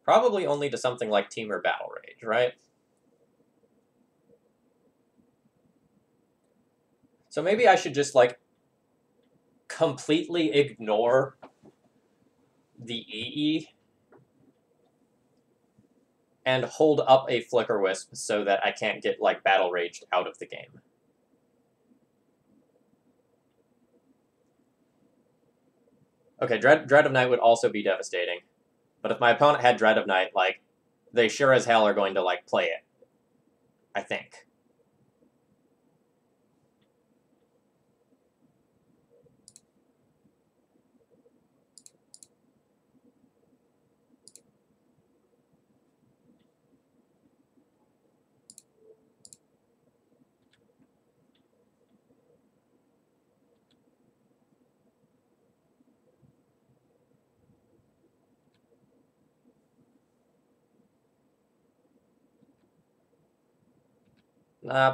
Probably only to something like Team or Battle Rage, right? So maybe I should just, like, completely ignore the EE and hold up a Flicker Wisp so that I can't get, like, Battle Raged out of the game. Okay, Dread of Night would also be devastating. But if my opponent had Dread of Night, like, they sure as hell are going to, like, play it. I think.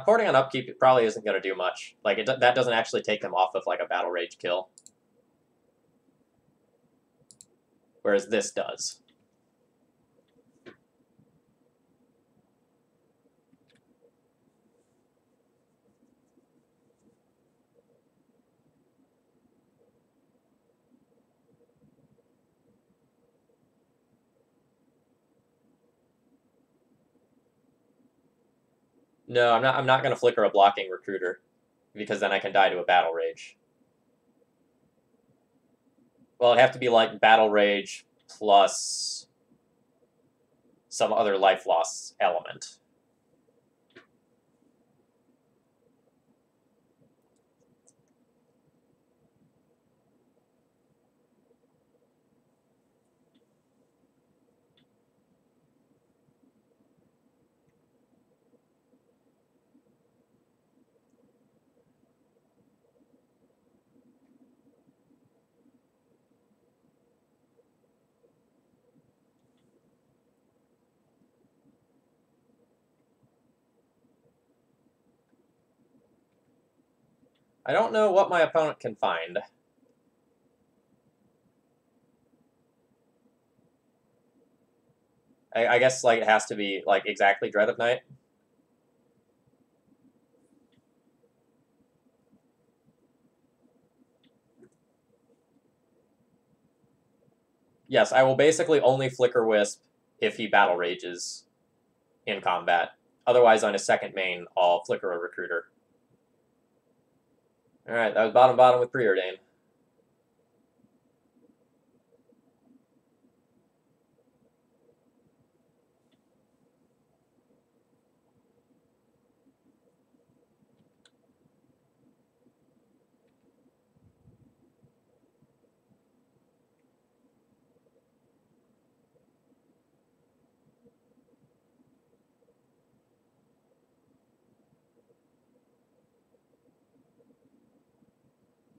Porting on upkeep probably isn't going to do much. Like, that doesn't actually take them off of, like, a Battle Rage kill. Whereas this does. No, I'm not going to flicker a blocking Recruiter, because then I can die to a Battle Rage. Well, it'd have to be, like, Battle Rage plus some other life loss element. I don't know what my opponent can find. I guess, like, it has to be, like, exactly Dread of Night. Yes, I will basically only Flicker Wisp if he Battle Rages in combat. Otherwise, on his second main, I'll Flicker a Recruiter. Alright, that was bottom with Preordain.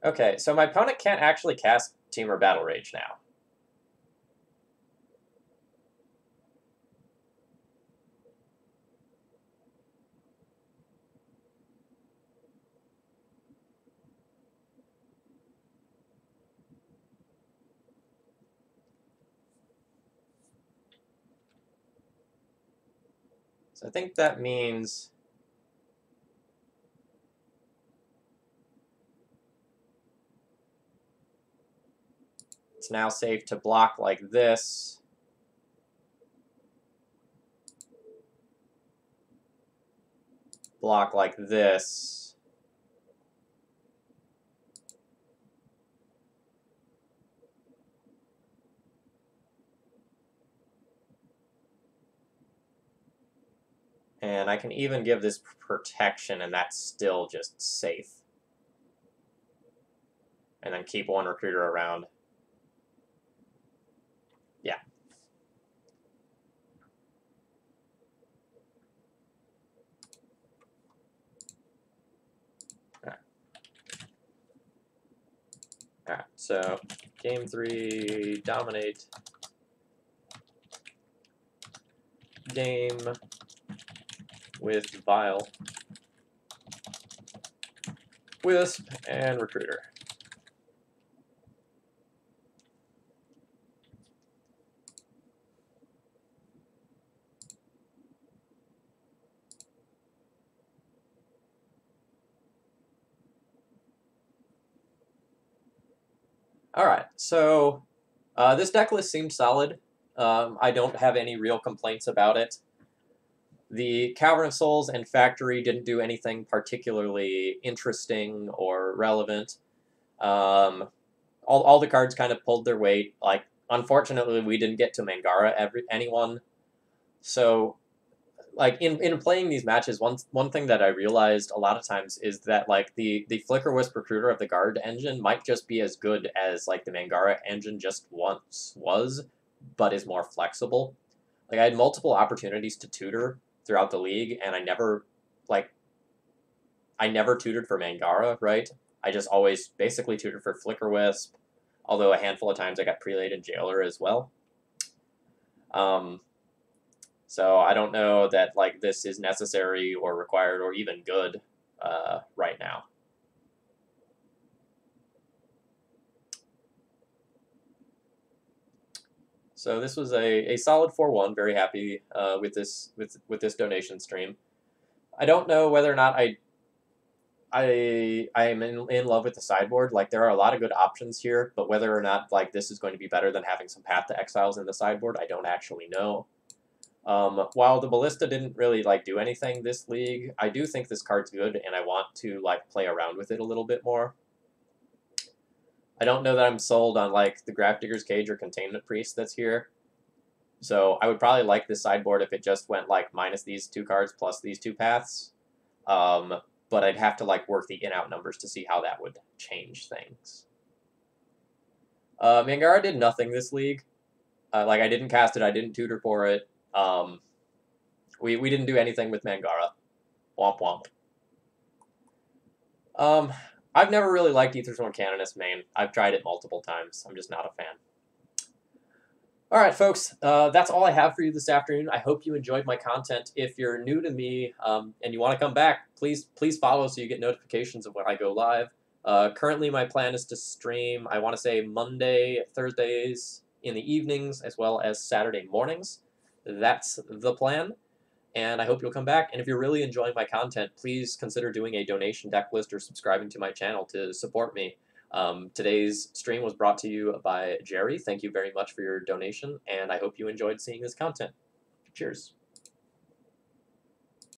Okay, so my opponent can't actually cast Temur Battle Rage now. So I think that means it's now safe to block like this. Block like this. And I can even give this protection, and that's still just safe. And then keep one Recruiter around. Yeah. Alright, so game 3, dominate. Game with Vile, Wisp, and Recruiter. Alright, so this deck list seemed solid. I don't have any real complaints about it. The Cavern of Souls and Factory didn't do anything particularly interesting or relevant. All the cards kind of pulled their weight. Like, unfortunately, we didn't get to Mangara anyone. So like in playing these matches, one thing that I realized a lot of times is that like the Flicker Wisp Recruiter of the Guard engine might just be as good as like the Mangara engine just once was, but is more flexible. Like I had multiple opportunities to tutor throughout the league, and I never tutored for Mangara, right? I just always basically tutored for Flicker Wisp, although a handful of times I got prelaid in Jailer as well. So I don't know that like this is necessary or required or even good right now. So this was a solid 4-1. Very happy with this donation stream. I don't know whether or not I am in love with the sideboard. Like there are a lot of good options here, but whether or not like this is going to be better than having some Path to Exiles in the sideboard, I don't actually know. While the Ballista didn't really like do anything this league, I do think this card's good, and I want to like play around with it a little bit more. I don't know that I'm sold on like the Grafdigger's Cage or Containment Priest that's here. So I would probably like this sideboard if it just went like minus these 2 cards plus these 2 paths. But I'd have to like work the in-out numbers to see how that would change things. Mangara did nothing this league. Like I didn't cast it, I didn't tutor for it. We didn't do anything with Mangara. Womp womp. I've never really liked Aethersworn Canonist main. I've tried it multiple times. I'm just not a fan. All right, folks, that's all I have for you this afternoon. I hope you enjoyed my content. If you're new to me and you want to come back, please follow so you get notifications of when I go live. Currently, my plan is to stream, I want to say Monday, Thursdays in the evenings, as well as Saturday mornings. That's the plan, and I hope you'll come back. And if you're really enjoying my content, please consider doing a donation deck list or subscribing to my channel to support me. Today's stream was brought to you by Jerry. Thank you very much for your donation, and I hope you enjoyed seeing this content. Cheers.